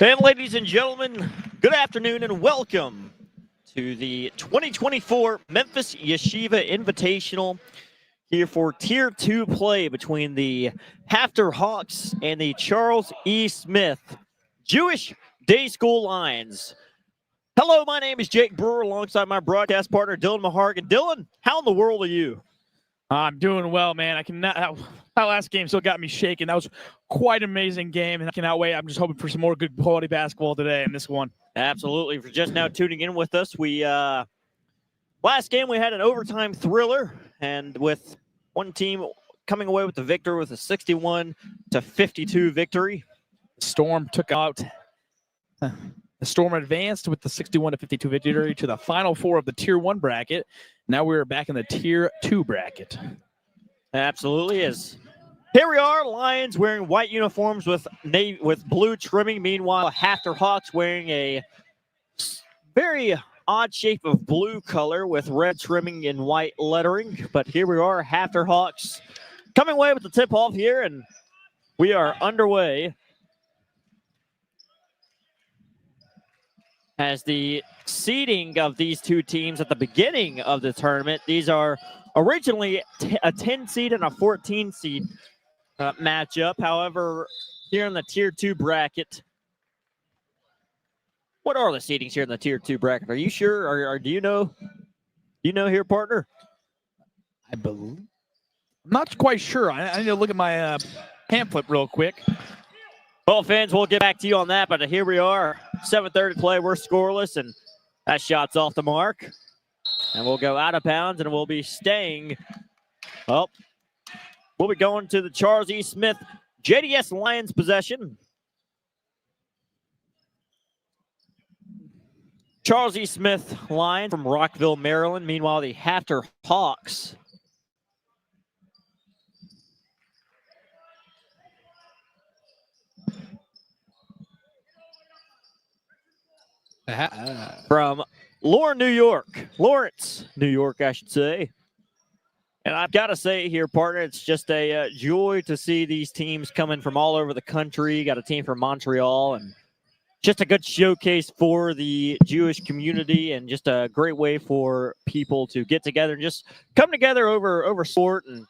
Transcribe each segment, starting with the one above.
And ladies and gentlemen, good afternoon and welcome to the 2024 Memphis Yeshiva Invitational here for Tier 2 play between the HAFTR HAWKS and the Charles E. Smith Jewish Day School Lions. Hello, my name is Jake Brewer alongside my broadcast partner Dylan Mahargan. Dylan, how in the world are you? I'm doing well, man. That last game still got me shaking. That was quite an amazing game, and I cannot wait. I'm just hoping for some more good quality basketball today in this one. Absolutely. For just now tuning in with us, we last game we had an overtime thriller, and with one team coming away with the victory with a 61-52 victory. The Storm took out. The Storm advanced with the 61-52 victory to the Final Four of the Tier 1 bracket. Now we're back in the Tier 2 bracket. Absolutely is. Here we are, Lions wearing white uniforms with blue trimming. Meanwhile, HAFTR HAWKS wearing a very odd shape of blue color with red trimming and white lettering. But here we are, HAFTR HAWKS coming away with the tip-off here, and we are underway. As the seeding of these two teams at the beginning of the tournament, these are originally a 10 seed and a 14 seed matchup. However, here in the Tier 2 bracket, what are the seedings here in the Tier 2 bracket? Are you sure, or do you know? Do you know here, partner? I believe. I'm not quite sure. I need to look at my pamphlet real quick. Well, fans, we'll get back to you on that, but here we are. 7:30 play, we're scoreless, and that shot's off the mark. And we'll go out of bounds, and we'll be staying. Well, we'll be going to the Charles E. Smith JDS Lions possession. Charles E. Smith Lions from Rockville, Maryland. Meanwhile, the HAFTR HAWKS from Lawrence, New York, I should say. And I've got to say here, partner, it's just a joy to see these teams coming from all over the country. Got a team from Montreal, and just a good showcase for the Jewish community, and just a great way for people to get together and just come together over sport. And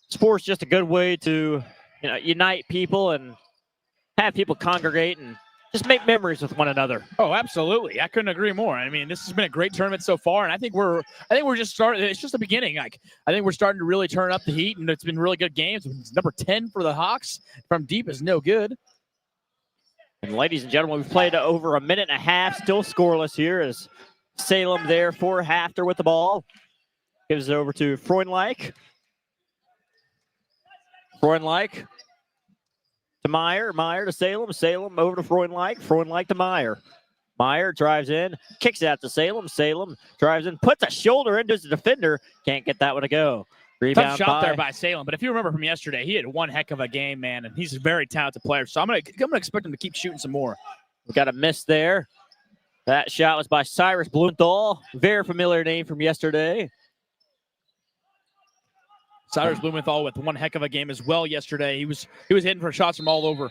sport's just a good way to, unite people and have people congregate and just make memories with one another. Oh, absolutely. I couldn't agree more. I mean, this has been a great tournament so far, and I think we're just starting. It's just the beginning. I think we're starting to really turn up the heat, and it's been really good games. Number 10 for the Hawks from deep is no good. And ladies and gentlemen, we've played over a minute and a half, still scoreless here as Salem there for HAFTR with the ball. Gives it over to Freundlich. Freundlich to Meyer to Salem over to Freundlich to Meyer. Meyer drives in, kicks it out to Salem drives in, puts a shoulder into the defender, can't get that one to go. Rebound tough shot there by Salem, but if you remember from yesterday, he had one heck of a game, man, and he's a very talented player, so I'm gonna expect him to keep shooting some more. We got a miss there. That shot was by Cyrus Blumenthal, very familiar name from yesterday. Cyrus Blumenthal with one heck of a game as well yesterday. He was hitting for shots from all over.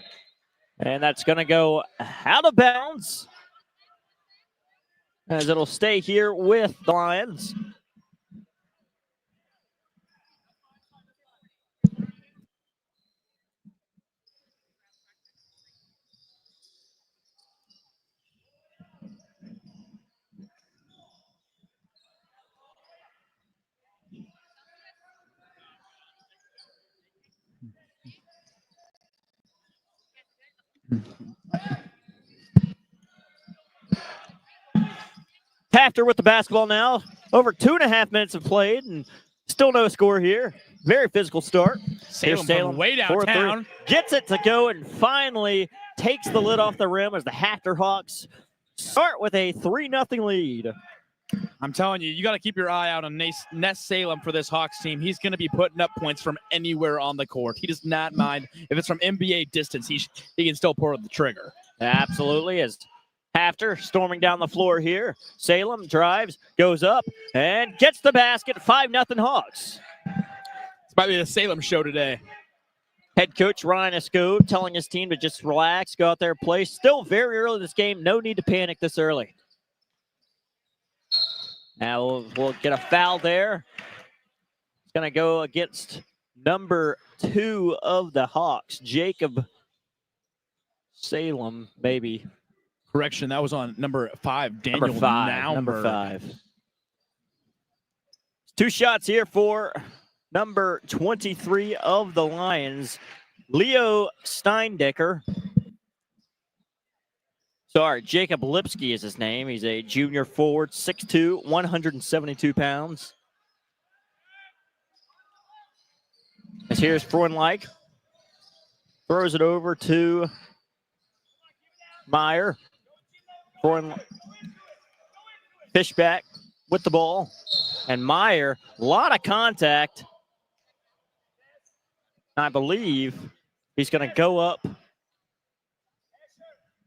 And that's going to go out of bounds, as it'll stay here with the Lions. HAFTR with the basketball now. Over 2.5 minutes have played, and still no score here. Very physical start. Salem way downtown. Gets it to go, and finally takes the lid off the rim as the HAFTR HAWKS start with a 3-0 lead. I'm telling you, you got to keep your eye out on Ness Salem for this Hawks team. He's going to be putting up points from anywhere on the court. He does not mind. If it's from NBA distance, he can still pull the trigger. Absolutely is. HAFTR storming down the floor here. Salem drives, goes up, and gets the basket. 5-0 Hawks. It's might be the Salem show today. Head coach Ryan Escobe telling his team to just relax, go out there, play. Still very early in this game. No need to panic this early. Now we'll get a foul there. It's going to go against number 2 of the Hawks, Jacob Salem, maybe. Correction, that was on number 5, Daniel Number 5. 2 shots here for number 23 of the Lions, Leo Steindecker. Sorry, Jacob Lipsky is his name. He's a junior forward, 6'2", 172 pounds. As here's Freundlich. Throws it over to Meyer. Fishback with the ball. And Meyer, a lot of contact. I believe he's going to go up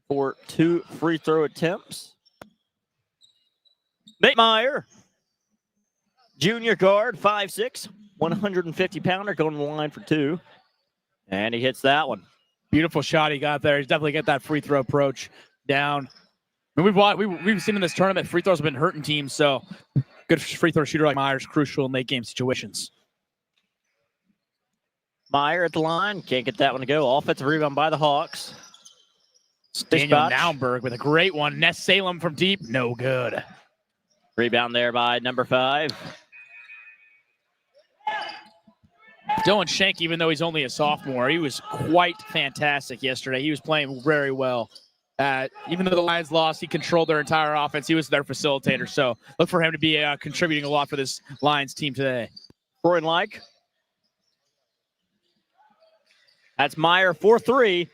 for 2 free throw attempts. Nate Meyer, junior guard, 5'6", 150-pounder, going to the line for 2. And he hits that one. Beautiful shot he got there. He's definitely got that free throw approach down. I mean, we've seen in this tournament, free throws have been hurting teams, so good free throw shooter like Meyer is crucial in late game situations. Meyer at the line, can't get that one to go. Offensive rebound by the Hawks. Daniel Naumberg with a great one. Ness Salem from deep, no good. Rebound there by number 5. Dylan Shank, even though he's only a sophomore, he was quite fantastic yesterday. He was playing very well. Even though the Lions lost, he controlled their entire offense. He was their facilitator. So look for him to be contributing a lot for this Lions team today. Freundlich. That's Meyer for 3.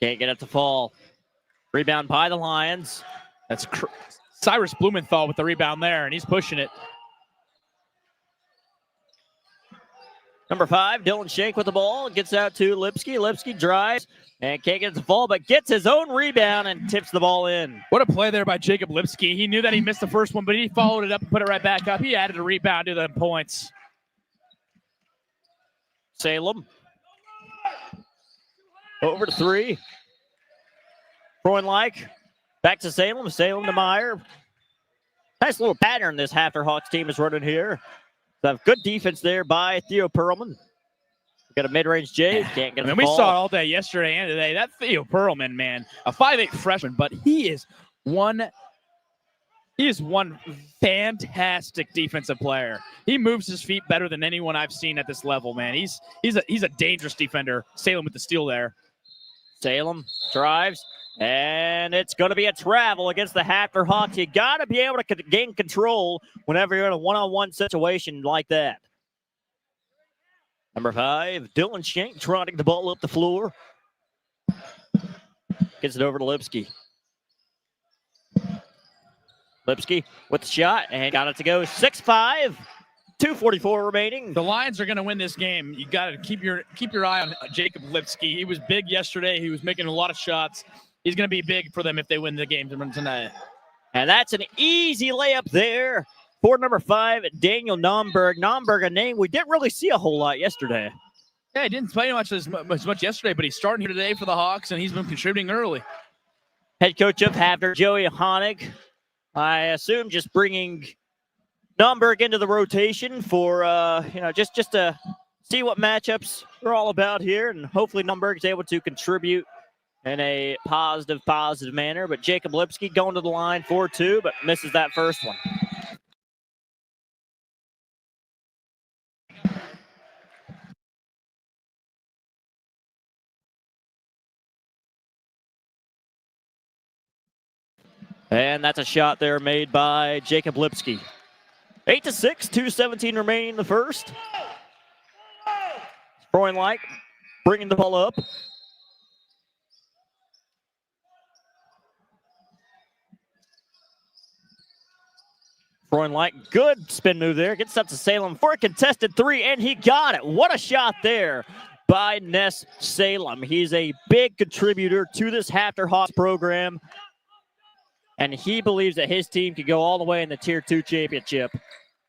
Can't get it to fall. Rebound by the Lions. That's Cyrus Blumenthal with the rebound there, and he's pushing it. Number 5, Dylan Shank with the ball. Gets out to Lipsky. Lipsky drives and can't get it to fall, but gets his own rebound and tips the ball in. What a play there by Jacob Lipsky. He knew that he missed the first one, but he followed it up and put it right back up. He added a rebound to the points. Salem. Over to 3. Freundlich. Back to Salem. Salem to Meyer. Nice little pattern this HAFTR Hawks team is running here. So good defense there by Theo Perlman. Got a mid-range J. Can't get it. We saw it all day yesterday and today. That Theo Perlman, man, a 5'8" freshman, but he is one fantastic defensive player. He moves his feet better than anyone I've seen at this level, man. He's a dangerous defender. Salem with the steal there. Salem drives, and it's going to be a travel against the HAFTR Hawks. You got to be able to gain control whenever you're in a one-on-one situation like that. Number 5, Dylan Shank trotting the ball up the floor. Gets it over to Lipsky. Lipsky with the shot and got it to go. 6-5, 2:44 remaining. The Lions are going to win this game. You got to keep your eye on Jacob Lipsky. He was big yesterday. He was making a lot of shots. He's going to be big for them if they win the game tonight. And that's an easy layup there for number 5, Daniel Naumberg. Naumberg, a name we didn't really see a whole lot yesterday. Yeah, he didn't play much yesterday, but he's starting here today for the Hawks, and he's been contributing early. Head coach of HAFTR, Joey Honig, I assume just bringing Naumberg into the rotation for, just to see what matchups we're all about here, and hopefully Naumberg is able to contribute in a positive manner. But Jacob Lipsky going to the line for 2, but misses that first one. And that's a shot there made by Jacob Lipsky. 8-6, 2:17 remaining in the first. Freundlich bringing the ball up. Freundlich, good spin move there. Gets up to Salem for a contested 3, and he got it. What a shot there by Ness Salem. He's a big contributor to this HAFTR Hawks program, and he believes that his team could go all the way in the Tier 2 championship.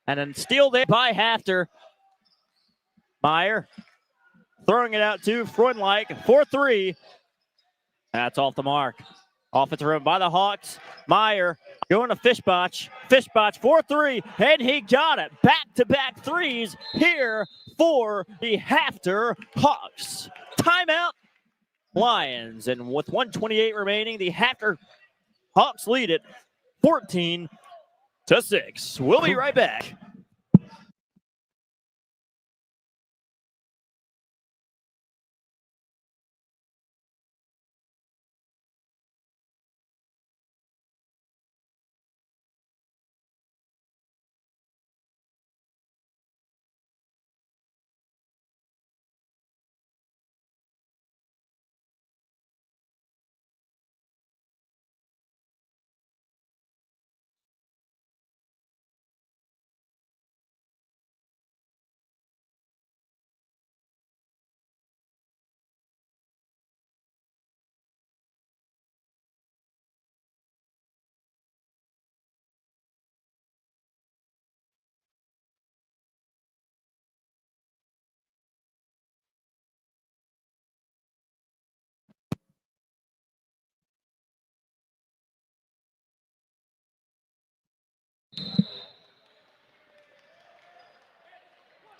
And then steal there by HAFTR. Meyer Throwing it out to Freundlich for 3. That's off the mark. Offensive rebound by the Hawks. Meyer going to Fishbach. Fishbach for 3, and he got it. Back-to-back threes here for the HAFTR Hawks. Timeout, Lions. And with 1:28 remaining, the HAFTR Hawks lead it 14-6. We'll be right back.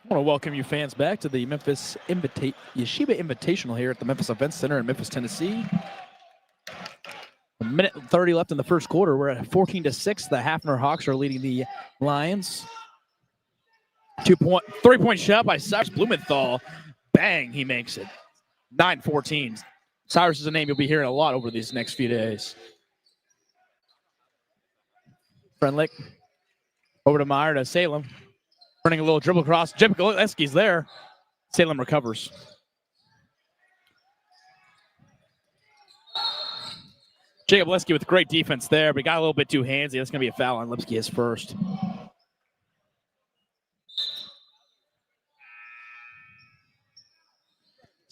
I want to welcome you fans back to the Memphis Yeshiva Invitational here at the Memphis Event Center in Memphis, Tennessee. A minute and 30 left in the first quarter. We're at 14-6. The HAFTR Hawks are leading the Lions. 3-point shot by Cyrus Blumenthal. Bang, he makes it. 9-14. Cyrus is a name you'll be hearing a lot over these next few days. Freundlich over to Meyer to Salem. Running a little dribble across. Jeb Gillespie's there. Salem recovers. Jacob Lipsky with great defense there, but he got a little bit too handsy. That's going to be a foul on Lipsky, his first.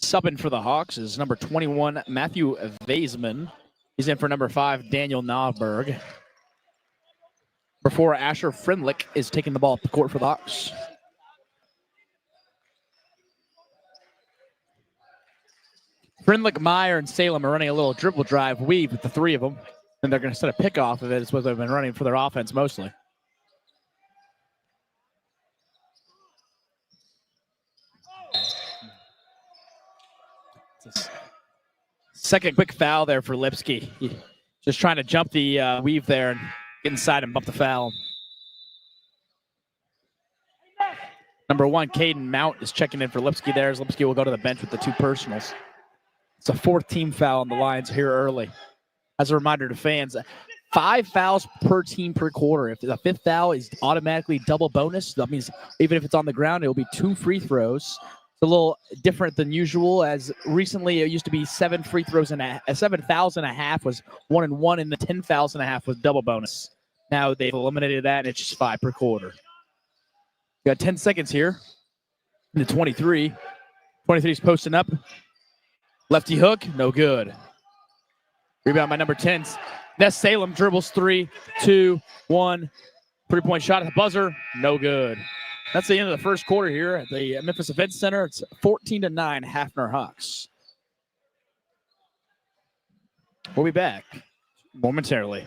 Subbing for the Hawks is number 21, Matthew Vaisman. He's in for number 5, Daniel Nauberg. Before Asher Freundlich is taking the ball up the court for the Hawks. Freundlich, Meyer, and Salem are running a little dribble drive weave with the 3 of them. And they're going to set a pick off of it. It's what they've been running for their offense mostly. Second quick foul there for Lipsky. Just trying to jump the weave there and get inside and bump the foul. Number 1, Caden Mount is checking in for Lipsky there, as Lipsky will go to the bench with the 2 personals. It's a 4th team foul on the Lions here early. As a reminder to fans, 5 fouls per team per quarter. If the 5th foul is automatically double bonus, that means even if it's on the ground, it will be 2 free throws. It's a little different than usual, as recently it used to be 7 free throws and 7 fouls and a half was 1 and 1, and the 10 fouls and a half was double bonus. Now they've eliminated that, and it's just 5 per quarter. We got 10 seconds here in the 23. 23's posting up. Lefty hook, no good. Rebound by number 10. Ness Salem dribbles 3, 2, 1. 3-point shot at the buzzer, no good. That's the end of the first quarter here at the Memphis Event Center. It's 14-9, HAFTR Hawks. We'll be back momentarily.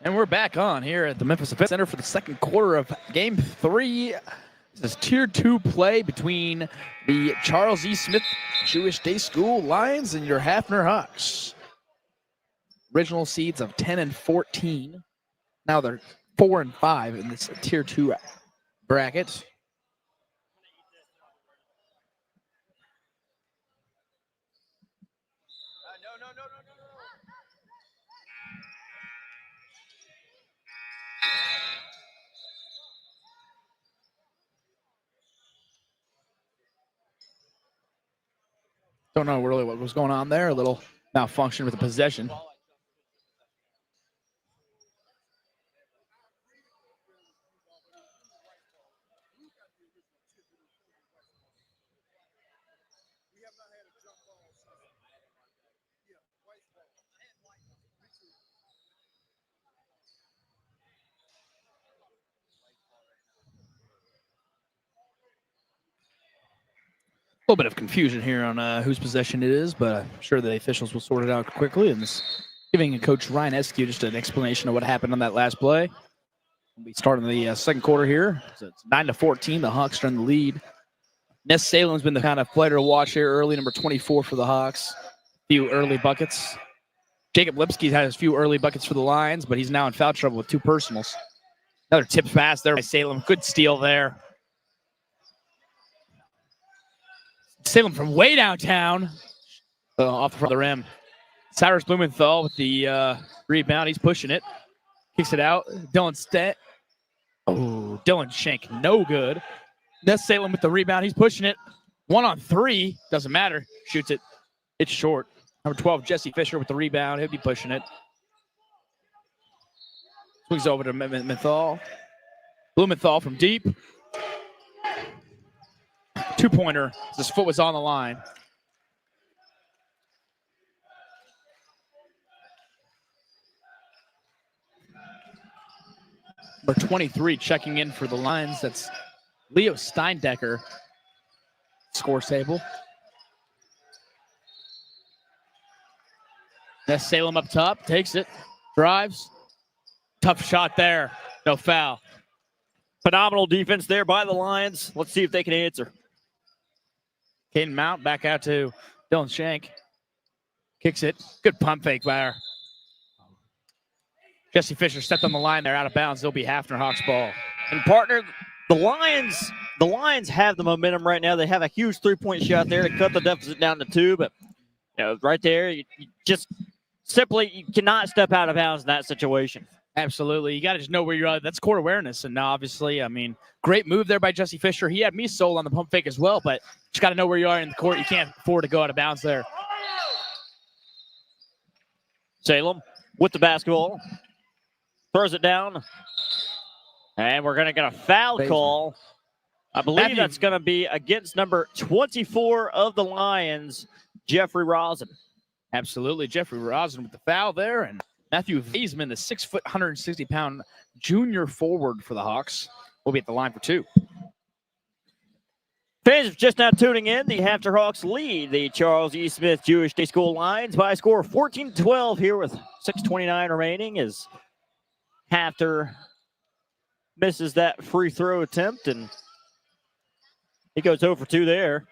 And we're back on here at the Memphis Event Center for the second quarter of Game 3. This is Tier 2 play between the Charles E. Smith Jewish Day School Lions and your HAFTR Hawks. Original seeds of 10 and 14. Now they're 4 and 5 in this Tier 2 bracket. Don't know really what was going on there. A little malfunction with the possession. A little bit of confusion here on whose possession it is, but I'm sure the officials will sort it out quickly. And this, giving Coach Ryan Eskew just an explanation of what happened on that last play. We'll be starting the second quarter here. So it's 9-14. The Hawks are in the lead. Ness Salem's been the kind of player to watch here early, number 24 for the Hawks. A few early buckets. Jacob Lipsky's had a few early buckets for the Lions, but he's now in foul trouble with 2 personals. Another tip pass there by Salem. Good steal there. Salem from way downtown, off the front of the rim. Cyrus Blumenthal with the rebound. He's pushing it. Kicks it out. Dylan Shank, no good. Ness Salem with the rebound. He's pushing it. 1 on 3. Doesn't matter. Shoots it. It's short. Number 12, Jesse Fisher with the rebound. He'll be pushing it. Swings over to Menthal. Blumenthal from deep. 2-pointer. His foot was on the line. Number 23 checking in for the Lions. That's Leo Steindecker. Score table. Ness Salem up top. Takes it. Drives. Tough shot there. No foul. Phenomenal defense there by the Lions. Let's see if they can answer. Caden Mount back out to Dylan Shank. Kicks it. Good pump fake by her. Jesse Fisher stepped on the line there, out of bounds. They'll be HAFTR Hawks ball. And partner, the Lions have the momentum right now. They have a huge 3-point shot there to cut the deficit down to 2, but right there, you just simply you cannot step out of bounds in that situation. Absolutely. You got to just know where you're at. That's court awareness. And now, obviously, I mean, great move there by Jesse Fisher. He had me sold on the pump fake as well, but just got to know where you are in the court. You can't afford to go out of bounds there. Salem with the basketball. Throws it down. And we're going to get a foul call. I believe that's going to be against number 24 of the Lions, Jeffrey Rosen. Absolutely. Jeffrey Rosen with the foul there. And Matthew Vaisman, the 6-foot, 160-pound junior forward for the Hawks, will be at the line for 2. Fans just now tuning in, the HAFTR Hawks lead the Charles E. Smith Jewish Day School Lions by a score of 14-12 here with 6:29 remaining as HAFTR misses that free throw attempt, and he goes 0 for 2 there.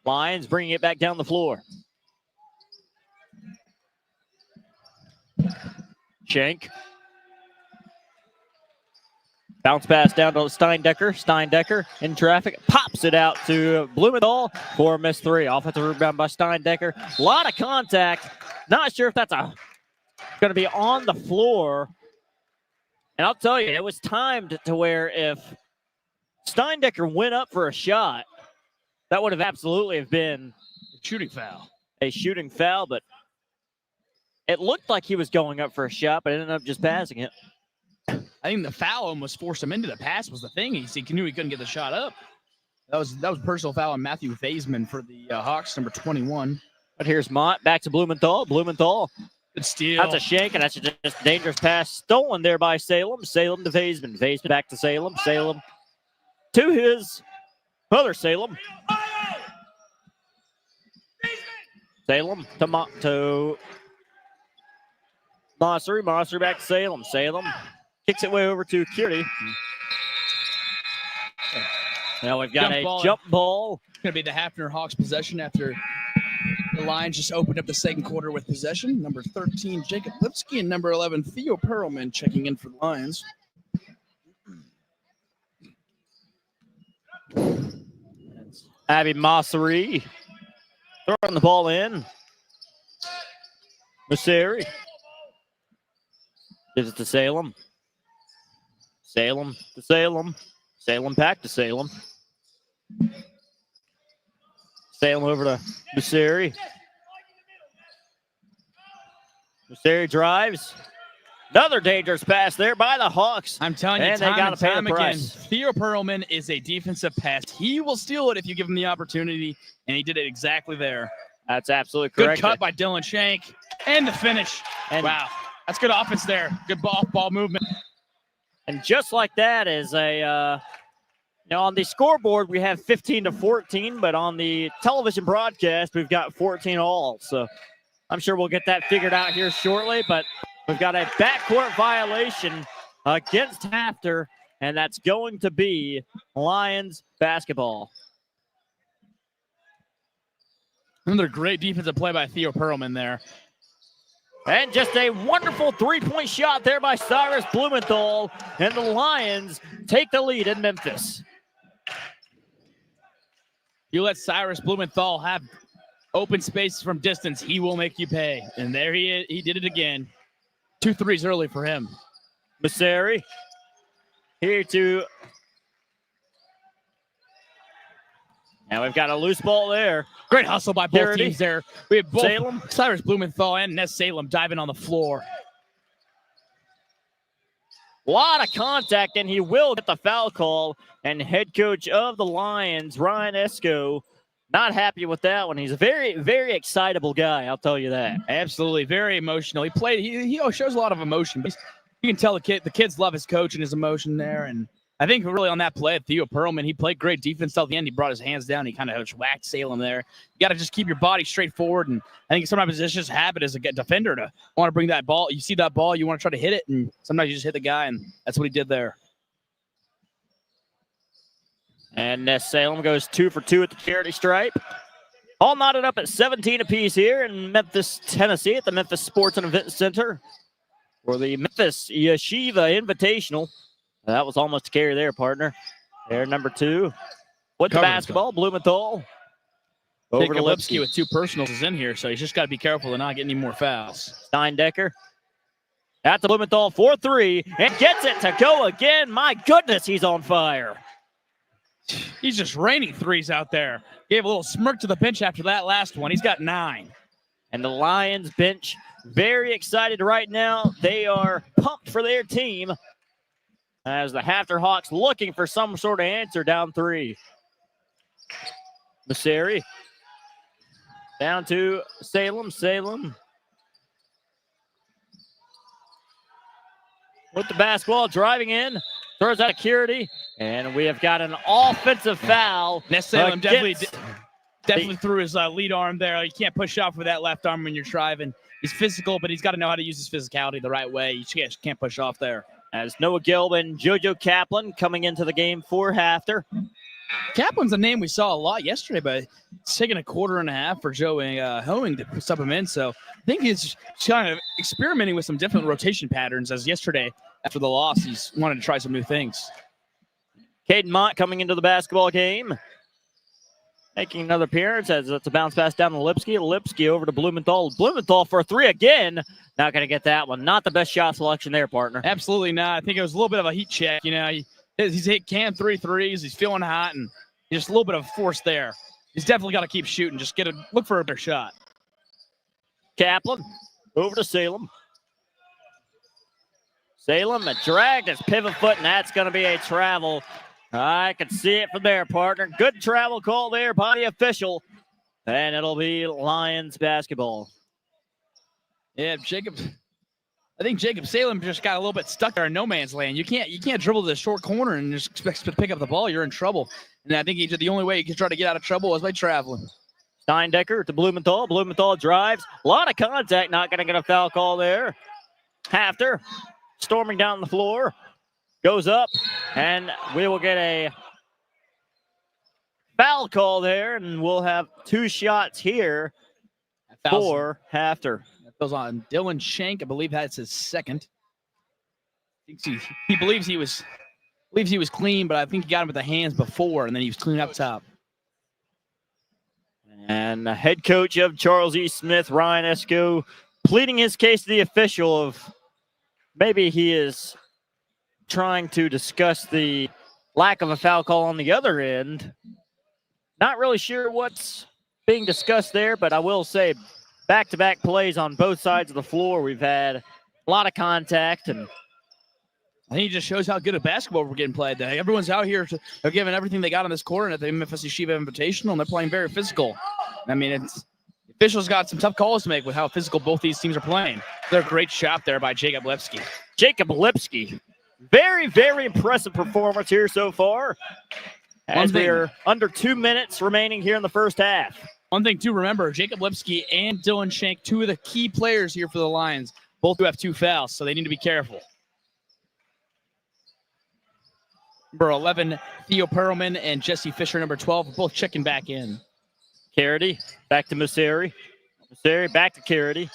Lions bringing it back down the floor. Shank. Bounce pass down to Steindecker. Steindecker in traffic. Pops it out to Blumenthal for a missed 3. Offensive rebound by Steindecker. A lot of contact. Not sure if that's going to be on the floor. And I'll tell you, it was timed to where if Steindecker went up for a shot, that would have absolutely have been a shooting foul. A shooting foul, but it looked like he was going up for a shot, but ended up just passing it. I think the foul almost forced him into the pass was the thing. He knew he couldn't get the shot up. That was personal foul on Matthew Vaisman for the Hawks, number 21. But here's Mott back to Blumenthal. Blumenthal. Good steal. That's a shank, and that's just a dangerous pass stolen there by Salem. Salem to Vaisman. Vaisman back to Salem. Salem to his other Salem. Salem to Mosseri. Mosseri back to Salem. Salem kicks it way over to Curie. Now we've got jump ball. It's going to be the HAFTR Hawks possession after the Lions just opened up the second quarter with possession. Number 13, Jacob Lipsky, and number 11, Theo Perlman checking in for the Lions. Abby Masseri throwing the ball in. Masseri gives it to Salem. Salem to Salem. Salem back to Salem. Salem over to Masseri. Masseri drives. Another dangerous pass there by the Hawks. I'm telling you, and they got to pay the again, price. Theo Perlman is a defensive pass. He will steal it if you give him the opportunity, and he did it exactly there. That's absolutely correct. Good cut by Dylan Shank, and the finish. And wow, that's good offense there. Good ball movement. And just like that is on the scoreboard, we have 15-14, but on the television broadcast, we've got 14 all. So I'm sure we'll get that figured out here shortly, but we've got a backcourt violation against HAFTR, and that's going to be Lions basketball. Another great defensive play by Theo Perlman there. And just a wonderful three-point shot there by Cyrus Blumenthal, and the Lions take the lead in Memphis. You let Cyrus Blumenthal have open space from distance, he will make you pay. And there he is. He did it again. 2 threes early for him. Masseri here to. Now we've got a loose ball there. Great hustle by both teams there. We have both Salem. Cyrus Blumenthal and Ness Salem diving on the floor. A lot of contact, and he will get the foul call. And head coach of the Lions, Ryan Esco, not happy with that one. He's a very, very excitable guy, I'll tell you that. Absolutely, very emotional. He shows a lot of emotion. But you can tell the kids love his coach and his emotion there. And I think really on that play, Theo Perlman, he played great defense till the end. He brought his hands down. He kind of whacked Salem there. You got to just keep your body straight forward. And I think sometimes it's just a habit as a defender to want to bring that ball. You see that ball, you want to try to hit it, and sometimes you just hit the guy, and that's what he did there. And Salem goes 2 for 2 at the charity stripe. All knotted up at 17 apiece here in Memphis, Tennessee at the Memphis Sports and Event Center for the Memphis Yeshiva Invitational. That was almost a carry there, partner. There, number 2. With the basketball, Blumenthal. Over to Lipsky with 2 personals is in here, so he's just got to be careful to not get any more fouls. Steindecker. At the Blumenthal, 4-3, and gets it to go again. My goodness, he's on fire. He's just raining threes out there. Gave a little smirk to the bench after that last one. He's got 9. And the Lions bench very excited right now. They are pumped for their team as the HAFTR Hawks looking for some sort of answer down 3. Masseri down to Salem. Salem with the basketball, driving in, throws out security, and we have got an offensive foul. Ness Salem definitely threw his lead arm there. You can't push off with that left arm when you're driving. He's physical, but he's got to know how to use his physicality the right way. You can't push off there. As Noah Gilb and JoJo Kaplan coming into the game for HAFTR. Kaplan's a name we saw a lot yesterday, but it's taking a quarter and a half for Joe Hoeing to sub him in. So I think he's kind of experimenting with some different rotation patterns, as yesterday after the loss, he's wanted to try some new things. Caden Mott coming into the basketball game. Making another appearance as it's a bounce pass down to Lipsky. Lipsky over to Blumenthal. Blumenthal for a 3 again. Not going to get that one. Not the best shot selection there, partner. Absolutely not. I think it was a little bit of a heat check. You know, he's hit 3 threes. He's feeling hot, and just a little bit of force there. He's definitely got to keep shooting. Just look for a better shot. Kaplan over to Salem. Salem dragged his pivot foot, and that's going to be a travel. I can see it from there, partner. Good travel call there by the official. And it'll be Lions basketball. Yeah, I think Jacob Salem just got a little bit stuck there in no man's land. You can't dribble to the short corner and just expect to pick up the ball. You're in trouble. And I think the only way you can try to get out of trouble was by traveling. Steindecker to Blumenthal. Blumenthal drives. A lot of contact. Not going to get a foul call there. HAFTR storming down the floor. Goes up, and we will get a Foul call there, and we'll have 2 shots here for HAFTR. That goes on Dylan Shank. I believe that's his second. He believes he was clean, but I think he got him with the hands before, and then he was clean up top. And the head coach of Charles E. Smith, Ryan Esco, pleading his case to the official of maybe he is trying to discuss the lack of a foul call on the other end. Not really sure what's being discussed there, but I will say back-to-back plays on both sides of the floor. We've had a lot of contact, and I think it just shows how good of basketball we're getting played today. Everyone's out here. They're giving everything they got on this court at the Memphis Yeshiva Invitational, and they're playing very physical. I mean, the officials got some tough calls to make with how physical both these teams are playing. They're a great shot there by Jacob Lipsky. Jacob Lipsky, very, very impressive performance here so far. As we're under 2 minutes remaining here in the first half. One thing to remember, Jacob Lipsky and Dylan Shank, 2 of the key players here for the Lions, both do have 2 fouls, so they need to be careful. Number 11, Theo Perlman, and Jesse Fisher, number 12, both checking back in. Carity, back to Museri. Museri, back to Carity.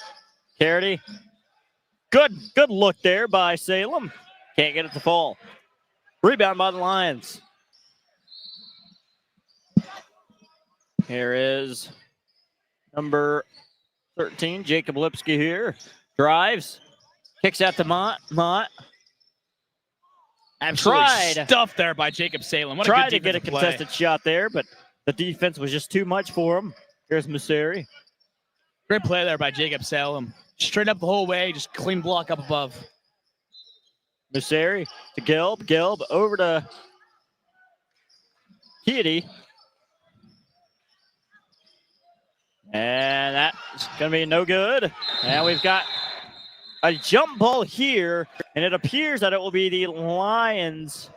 Carity, good look there by Salem. Can't get it to fall. Rebound by the Lions. Here is number 13, Jacob Lipsky here. Drives, kicks out to Mott. Mott. Absolutely stuffed there by Jacob Salem. What tried to get a contested shot there, but the defense was just too much for him. Here's Museri. Great play there by Jacob Salem. Straight up the whole way, just clean block up above. Museri to Gelb. Gelb over to Keedy. And that's going to be no good. And we've got a jump ball here, and it appears that it will be the Lions.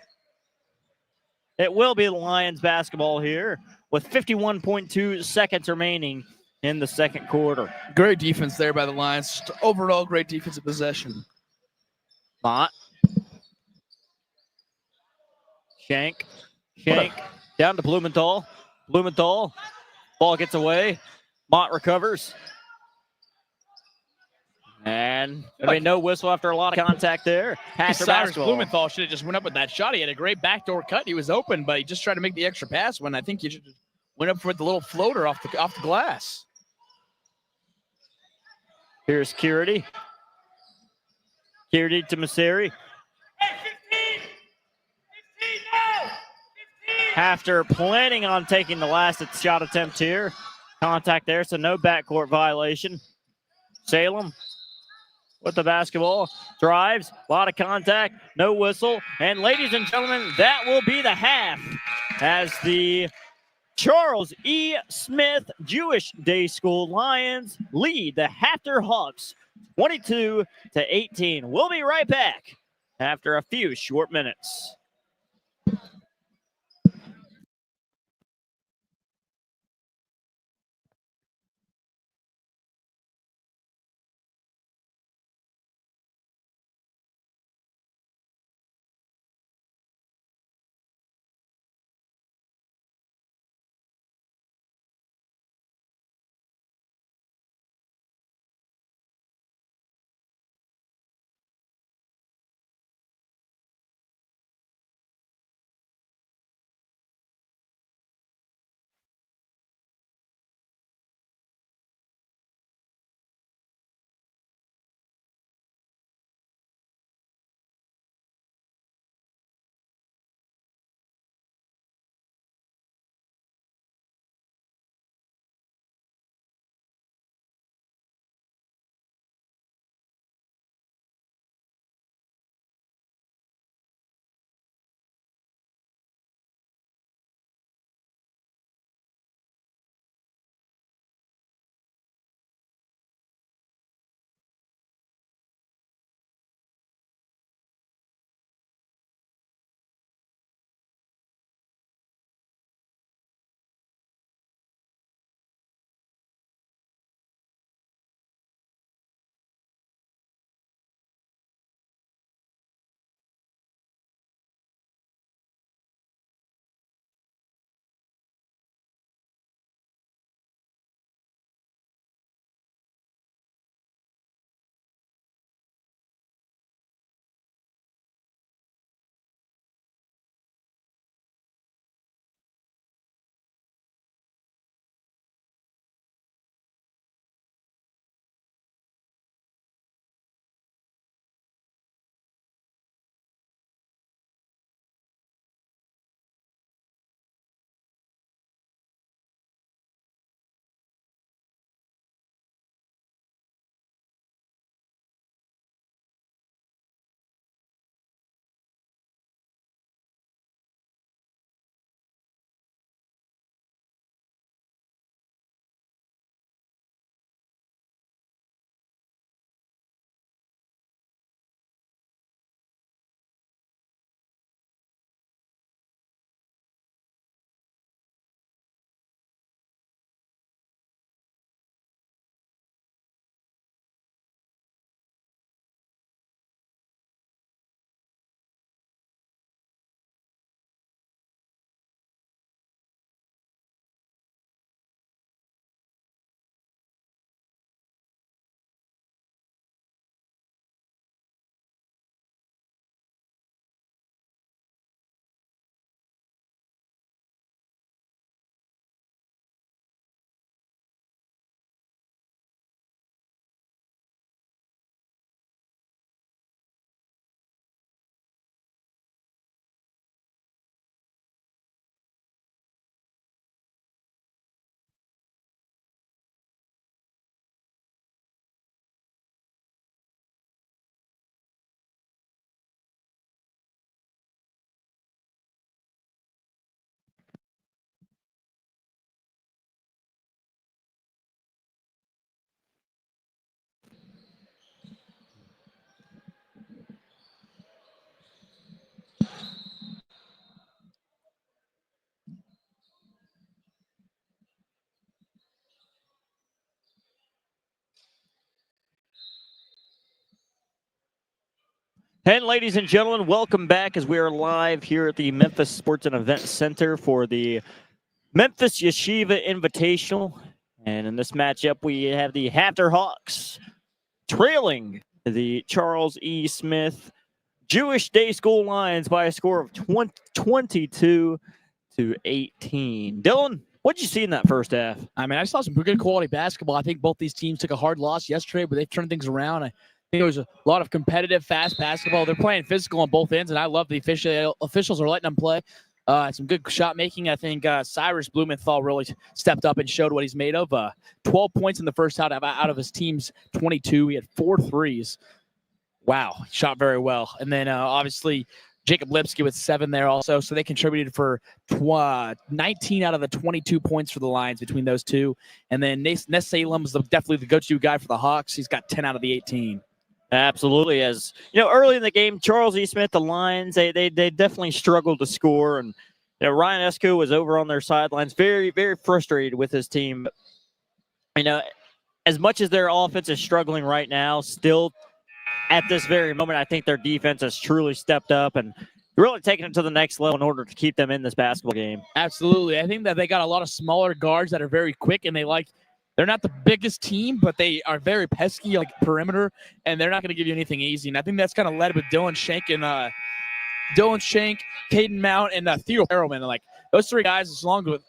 It will be the Lions basketball here with 51.2 seconds remaining in the second quarter. Great defense there by the Lions. Just overall, great defensive possession. Mott. Shank down to Blumenthal. Blumenthal. Ball gets away. Mott recovers. And there'll be no whistle after a lot of contact there. Cyrus Blumenthal should have just went up with that shot. He had a great backdoor cut. He was open, but he just tried to make the extra pass when I think he just went up for the little floater off the glass. Here's Carity. Carity to Museri. Hey, 15 now! 15! HAFTR planning on taking the last shot attempt here. Contact there, so no backcourt violation. Salem with the basketball, drives, a lot of contact, no whistle. And ladies and gentlemen, that will be the half as the Charles E. Smith Jewish Day School Lions lead the HAFTR Hawks 22-18. We'll be right back after a few short minutes. And ladies and gentlemen, welcome back as we are live here at the Memphis Sports and Event Center for the Memphis Yeshiva Invitational. And in this matchup, we have the HAFTR Hawks trailing the Charles E. Smith Jewish Day School Lions by a score of 22-18. Dylan, what did you see in that first half? I mean, I saw some good quality basketball. I think both these teams took a hard loss yesterday, but they've turned things around. I think there was a lot of competitive, fast basketball. They're playing physical on both ends, and I love the officials are letting them play. Some good shot making. I think Cyrus Blumenthal really stepped up and showed what he's made of. 12 points in the first half out of his team's 22. He had 4 threes. Wow, he shot very well. And then obviously Jacob Lipsky with 7 there also. So they contributed for 19 out of the 22 points for the Lions between those two. And then Ness Salem's definitely the go-to guy for the Hawks. He's got 10 out of the 18. Absolutely. As you know, early in the game, Charles E. Smith, the Lions, they definitely struggled to score. And you know, Ryan Esco was over on their sidelines, very, very frustrated with his team. You know, as much as their offense is struggling right now, still at this very moment, I think their defense has truly stepped up and really taken it to the next level in order to keep them in this basketball game. Absolutely. I think that they got a lot of smaller guards that are very quick, and they're not the biggest team, but they are very pesky, like perimeter, and they're not going to give you anything easy. And I think that's kind of led with Dylan Shank, Caden Mount, and Theo Perelman. Like those 3 guys, along with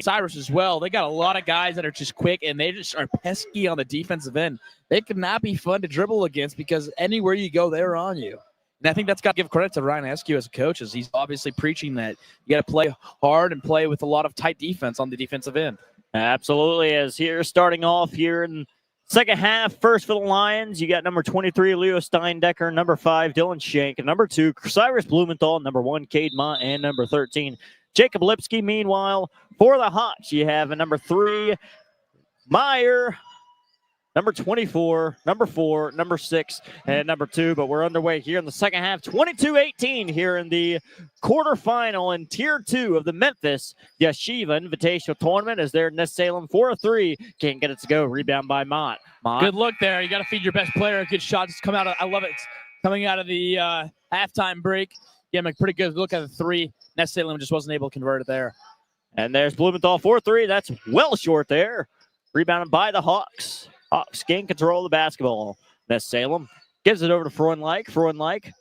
Cyrus as well. They got a lot of guys that are just quick, and they just are pesky on the defensive end. They could not be fun to dribble against because anywhere you go, they're on you. And I think that's got to give credit to Ryan Eskew as a coach, as he's obviously preaching that you got to play hard and play with a lot of tight defense on the defensive end. Absolutely. As here starting off here in second half, first for the Lions, you got number 23, Leo Steindecker, number 5, Dylan Shank, and number 2, Cyrus Blumenthal, number 1, Cade Mott, and number 13, Jacob Lipsky. Meanwhile, for the Hawks, you have a number 3, Meyer, number 24, number 4, number 6, and number 2. But we're underway here in the second half, 22-18 here in the quarterfinal in Tier 2 of the Memphis Yeshiva Invitational Tournament as they're Ness Salem 4-3. Can't get it to go. Rebound by Mott. Good look there. You got to feed your best player a good shot. Just come out. I love it. Coming out of the halftime break. Yeah, a pretty good look at the 3. Ness Salem just wasn't able to convert it there. And there's Blumenthal 4-3. That's well short there. Rebounded by the Hawks. Hawks gain control of the basketball. Ness Salem gives it over to Freundlich. Freundlich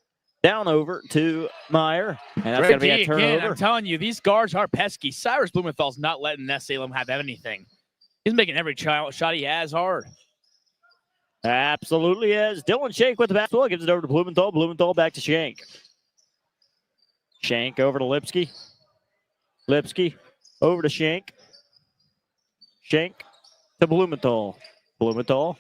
down over to Meyer. And that's going to be a turnover. Again, I'm telling you, these guards are pesky. Cyrus Blumenthal's not letting Ness Salem have anything. He's making every shot he has hard. Absolutely is. Dylan Shank with the basketball. Gives it over to Blumenthal. Blumenthal back to Shank. Shank over to Lipsky. Lipsky over to Shank. Shank to Blumenthal. Blumenthal,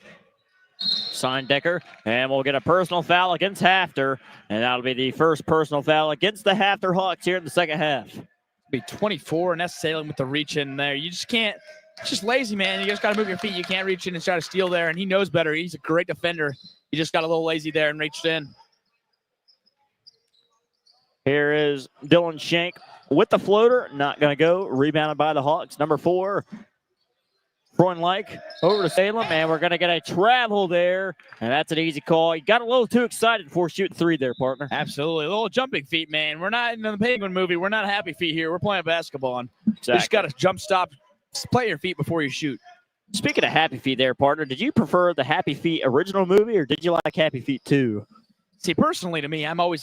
Steindecker, and we'll get a personal foul against HAFTR, and that'll be the first personal foul against the HAFTR Hawks here in the second half. Be 24, and that's Salem with the reach in there. You just can't. It's just lazy, man. You just got to move your feet. You can't reach in and try to steal there, and he knows better. He's a great defender. He just got a little lazy there and reached in. Here is Dylan Shank with the floater. Not going to go. Rebounded by the Hawks. Number 4. Freundlich over to Salem, and we're going to get a travel there, and that's an easy call. You got a little too excited before shooting 3 there, partner. Absolutely. A little jumping feet, man. We're not in the Penguin movie. We're not happy feet here. We're playing basketball. Exactly. You just got to jump stop, play your feet before you shoot. Speaking of Happy Feet there, partner, did you prefer the Happy Feet original movie, or did you like Happy Feet 2? See, personally to me, I'm a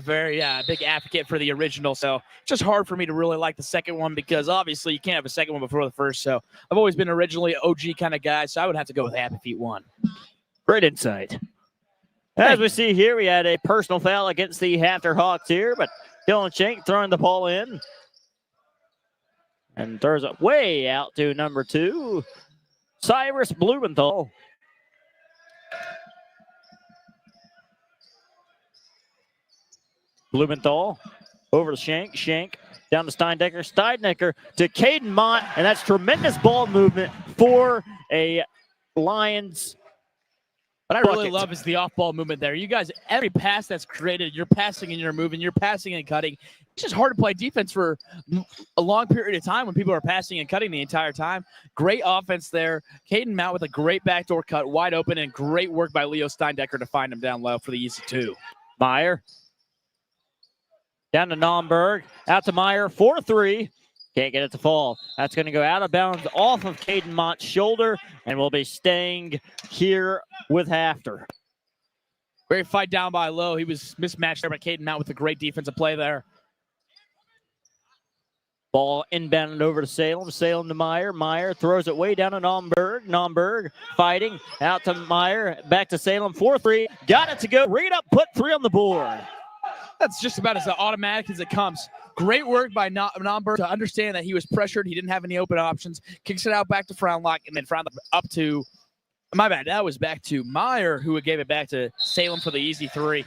very big advocate for the original, so it's just hard for me to really like the second one because obviously you can't have a second one before the first, so I've always been originally an OG kind of guy, so I would have to go with Happy Feet 1. Great insight. As we see here, we had a personal foul against the HAFTR Hawks here, but Dylan Shank throwing the ball in and throws it way out to number 2, Cyrus Blumenthal. Blumenthal over to Shank. Shank down to Steindecker. Steindecker to Caden Mott. And that's tremendous ball movement for a Lions What I bucket. really love is the off-ball movement there. You guys, every pass that's created, you're passing and you're moving, you're passing and cutting. It's just hard to play defense for a long period of time when people are passing and cutting the entire time. Great offense there. Caden Mount with a great backdoor cut, wide open, and great work by Leo Steindecker to find him down low for the easy two. Meyer. Down to Nomberg. Out to Meyer. 4-3. Can't get it to fall. That's going to go out of bounds off of Caden Mott's shoulder, and will be staying here with HAFTR. Great fight down by low. He was mismatched there by Caden Mount with a great defensive play there. Ball inbounded over to Salem. Salem to Meyer. Meyer throws it way down to Nomberg. Nomberg fighting. Out to Meyer. Back to Salem. 4-3. Got it to go. Read up. Put 3 on the board. That's just about as automatic as it comes. Great work by Nomberg to understand that he was pressured. He didn't have any open options. Kicks it out back to Frownlock, and then Frownlock up to, my bad, that was back to Meyer, who gave it back to Salem for the easy 3.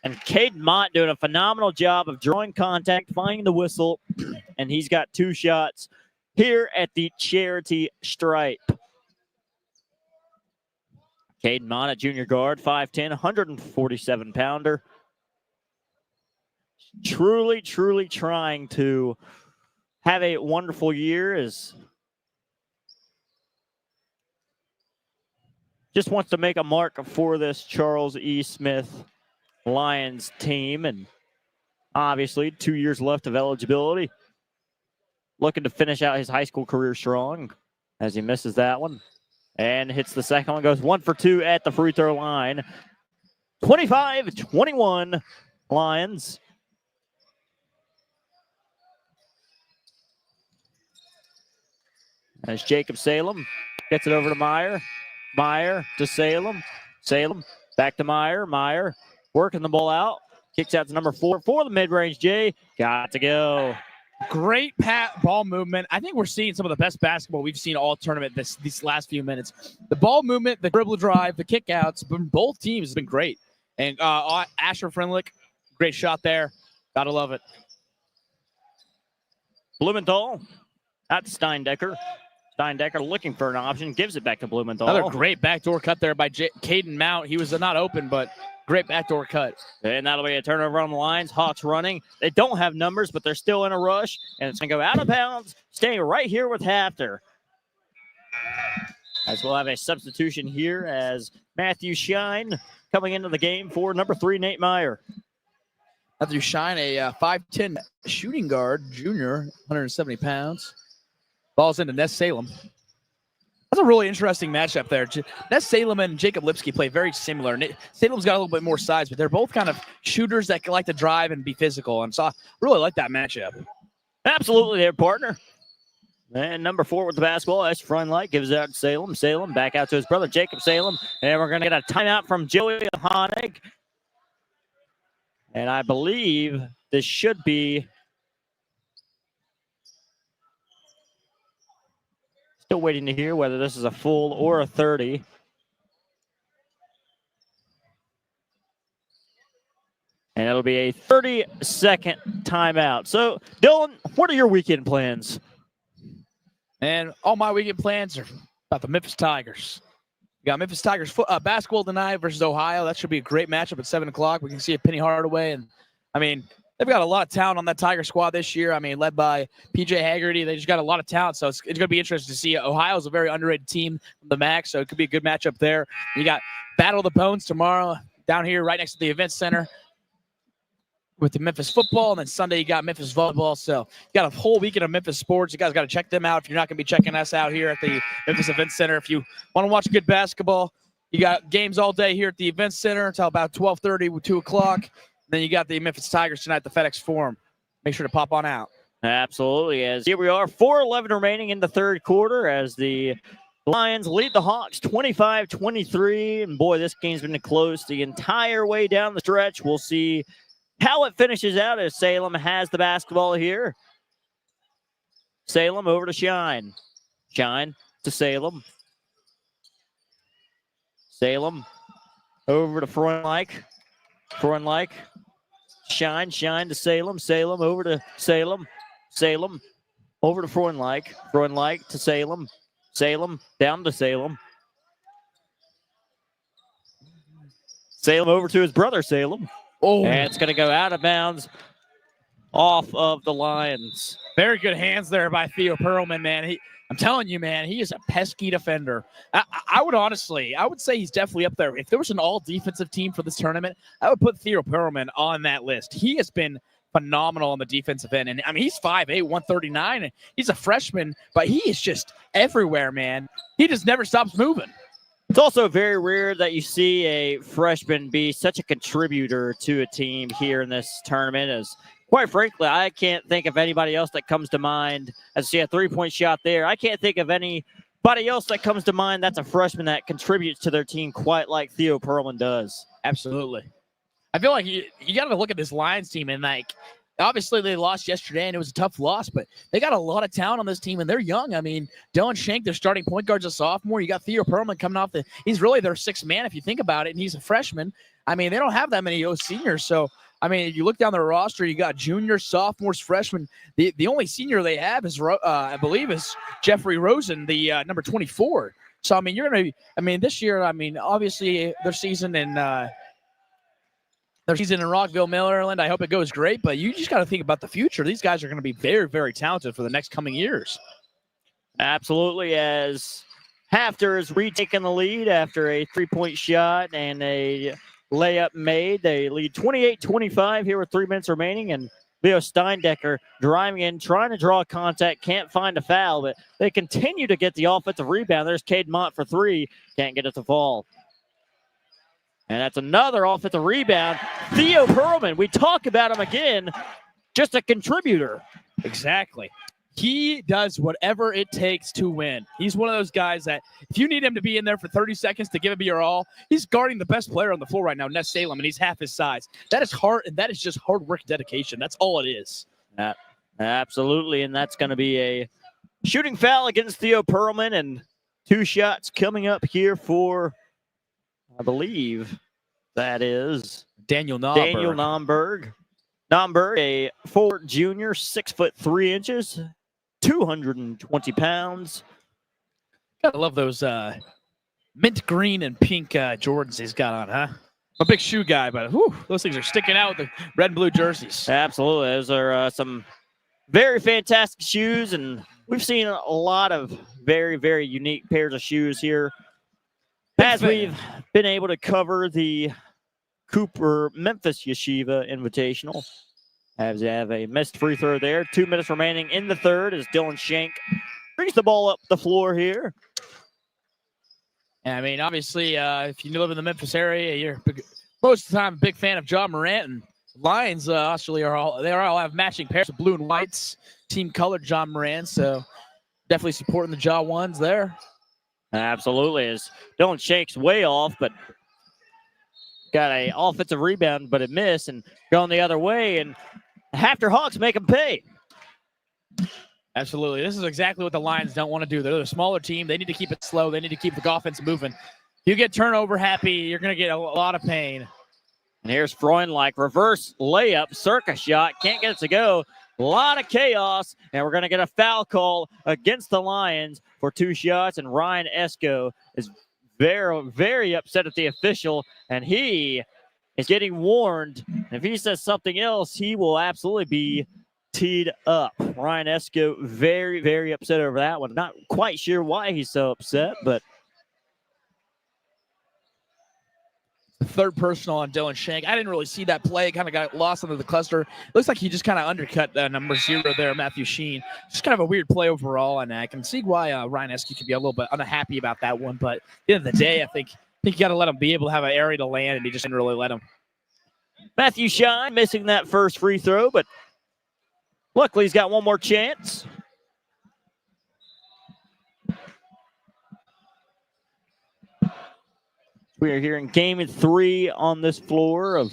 And Caden Mott doing a phenomenal job of drawing contact, finding the whistle, and he's got 2 shots here at the charity stripe. Caden Mott, a junior guard, 5'10", 147-pounder. Truly, truly trying to have a wonderful year. Is just wants to make a mark for this Charles E. Smith Lions team, and obviously 2 years left of eligibility. Looking to finish out his high school career strong as he misses that one and hits the second one. Goes 1 for 2 at the free throw line. 25-21 Lions. As Jacob Salem gets it over to Meyer. Meyer to Salem. Salem back to Meyer. Meyer working the ball out. Kicks out to number 4 for the mid-range J. Got to go. Great ball movement. I think we're seeing some of the best basketball we've seen all tournament these last few minutes. The ball movement, the dribble drive, the kickouts, both teams have been great. And Asher Frenlick, great shot there. Gotta love it. Blumenthal at Steindecker. Steindecker looking for an option, gives it back to Blumenthal. Another great backdoor cut there by Caden Mount. He was not open, but great backdoor cut. And that'll be a turnover on the lines. Hawks running. They don't have numbers, but they're still in a rush. And it's going to go out of bounds, staying right here with HAFTR. As we'll have a substitution here as Matthew Shine coming into the game for number 3, Nate Meyer. Matthew Shine, a 5'10" shooting guard, junior, 170 pounds. Balls into Ness Salem. That's a really interesting matchup there. Ness Salem and Jacob Lipsky play very similar. Salem's got a little bit more size, but they're both kind of shooters that like to drive and be physical. And so I really like that matchup. Absolutely there, partner. And number 4 with the basketball, S. Frunlight gives it out to Salem. Salem back out to his brother, Jacob Salem. And we're going to get a timeout from Joey Honig. And I believe this should be still waiting to hear whether this is a full or a 30. And it'll be a 30-second timeout. So, Dylan, what are your weekend plans? And all my weekend plans are about the Memphis Tigers. We got Memphis Tigers basketball tonight versus Ohio. That should be a great matchup at 7 o'clock. We can see a Penny Hardaway. And, I mean, they've got a lot of talent on that Tiger squad this year. I mean, led by P.J. Haggerty. They just got a lot of talent, so it's going to be interesting to see. Ohio's a very underrated team from the MAC, so it could be a good matchup there. You got Battle of the Bones tomorrow down here right next to the event center with the Memphis football, and then Sunday you got Memphis volleyball. So you got a whole weekend of Memphis sports. You guys got to check them out if you're not going to be checking us out here at the Memphis Event Center. If you want to watch good basketball, you got games all day here at the Event Center until about 12:30, 2 o'clock. Then you got the Memphis Tigers tonight at the FedEx Forum. Make sure to pop on out. Absolutely. As here we are, 4:11 remaining in the third quarter as the Lions lead the Hawks 25-23. And boy, this game's been close the entire way down the stretch. We'll see how it finishes out as Salem has the basketball here. Salem over to Shine. Shine to Salem. Salem over to Freundlich. Freundlich. Shine to Salem. Salem over to Salem. Salem over to Freundlich. Freundlich to Salem. Salem down to Salem. Salem over to his brother, Salem. Oh, And it's going to go out of bounds off of the Lions. very good hands there by Theo Perlman, man. I'm telling you, man, he is a pesky defender. I would say he's definitely up there. If there was an all-defensive team for this tournament, I would put Theo Perlman on that list. He has been phenomenal on the defensive end. And, I mean, he's 5'8", 139, and he's a freshman, but he is just everywhere, man. He just never stops moving. It's also very rare that you see a freshman be such a contributor to a team here in this tournament. As quite frankly, I can't think of anybody else that comes to mind. As you see a three-point shot there, I can't think of anybody else that comes to mind that's a freshman that contributes to their team quite like Theo Perlman does. Absolutely. I feel like you got to look at this Lions team and, like, obviously they lost yesterday and it was a tough loss, but they got a lot of talent on this team and they're young. I mean, Dylan Shank, their starting point guard's a sophomore. You got Theo Perlman coming off he's really their sixth man if you think about it, and he's a freshman. I mean, they don't have that many seniors. So, I mean, if you look down their roster, you got juniors, sophomores, freshmen. The only senior they have is, I believe, is Jeffrey Rosen, the number 24. So, I mean, you're going to be, I mean, this year, I mean, obviously their season in Rockville, Maryland, I hope it goes great, but you just got to think about the future. These guys are going to be very, very talented for the next coming years. Absolutely, as HAFTR is retaking the lead after a three-point shot and a layup made. They lead 28-25 here with 3 minutes remaining, and Leo Steindecker driving in, trying to draw contact, can't find a foul, but they continue to get the offensive rebound. There's Cade Mott for three, can't get it to fall. And that's another offensive rebound. Theo Perlman, we talk about him again, just a contributor. Exactly. He does whatever it takes to win. He's one of those guys that if you need him to be in there for 30 seconds to give it your all, he's guarding the best player on the floor right now, Ness Salem, and he's half his size. That is hard, and that is just hard work dedication. That's all it is. Absolutely, and that's going to be a shooting foul against Theo Perlman, and 2 shots coming up here for, I believe that is Daniel Nomberg. Daniel Nomberg. Nomberg, a forward junior, 6'3", 220 pounds. Gotta love those mint green and pink Jordans he's got on, huh? I'm a big shoe guy, but whew, those things are sticking out with the red and blue jerseys. Absolutely. Those are some very fantastic shoes, and we've seen a lot of very, very unique pairs of shoes here as we've been able to cover the Cooper Memphis Yeshiva Invitational. As they have a missed free throw there. 2 minutes remaining in the third as Dylan Shank brings the ball up the floor here. And I mean, obviously, if you live in the Memphis area, you're most of the time a big fan of John Morant. And Lions actually all have matching pairs of blue and whites, team colored John Morant. So definitely supporting the Jaw ones there. Absolutely. As Dylan Shank's way off, but got a offensive rebound, but it missed and going the other way. And HAFTR Hawks make them pay. Absolutely. This is exactly what the Lions don't want to do. They're a smaller team. They need to keep it slow. They need to keep the offense moving. If you get turnover happy, you're going to get a lot of pain. And here's Freundlich, reverse layup, circa shot. Can't get it to go. A lot of chaos. And we're going to get a foul call against the Lions for 2 shots. And Ryan Esco is very, very upset at the official. And he is getting warned. If he says something else, he will absolutely be teed up. Ryan Esco very, very upset over that one. Not quite sure why he's so upset, but the third personal on Dylan Shank. I didn't really see that play. It kind of got lost under the cluster. Looks like he just kind of undercut number 0 there, Matthew Sheen. Just kind of a weird play overall, and I can see why Ryan Esky could be a little bit unhappy about that one. But at the end of the day, I think you got to let him be able to have an area to land, and he just didn't really let him. Matthew Shine missing that first free throw, but luckily he's got one more chance. We are here in game 3 on this floor of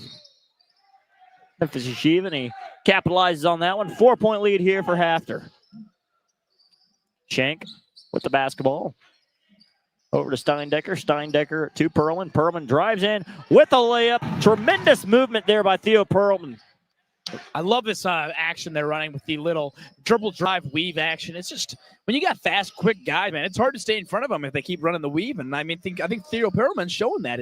Memphis Yeshiva, and he capitalizes on that one. 4-point lead here for HAFTR. Shank with the basketball. Over to Steindecker. Steindecker to Perlman. Perlman drives in with a layup. Tremendous movement there by Theo Perlman. I love this action they're running with the little dribble drive weave action. It's just when you got fast, quick guys, man, it's hard to stay in front of them if they keep running the weave. And I mean, I think Theo Perlman's showing that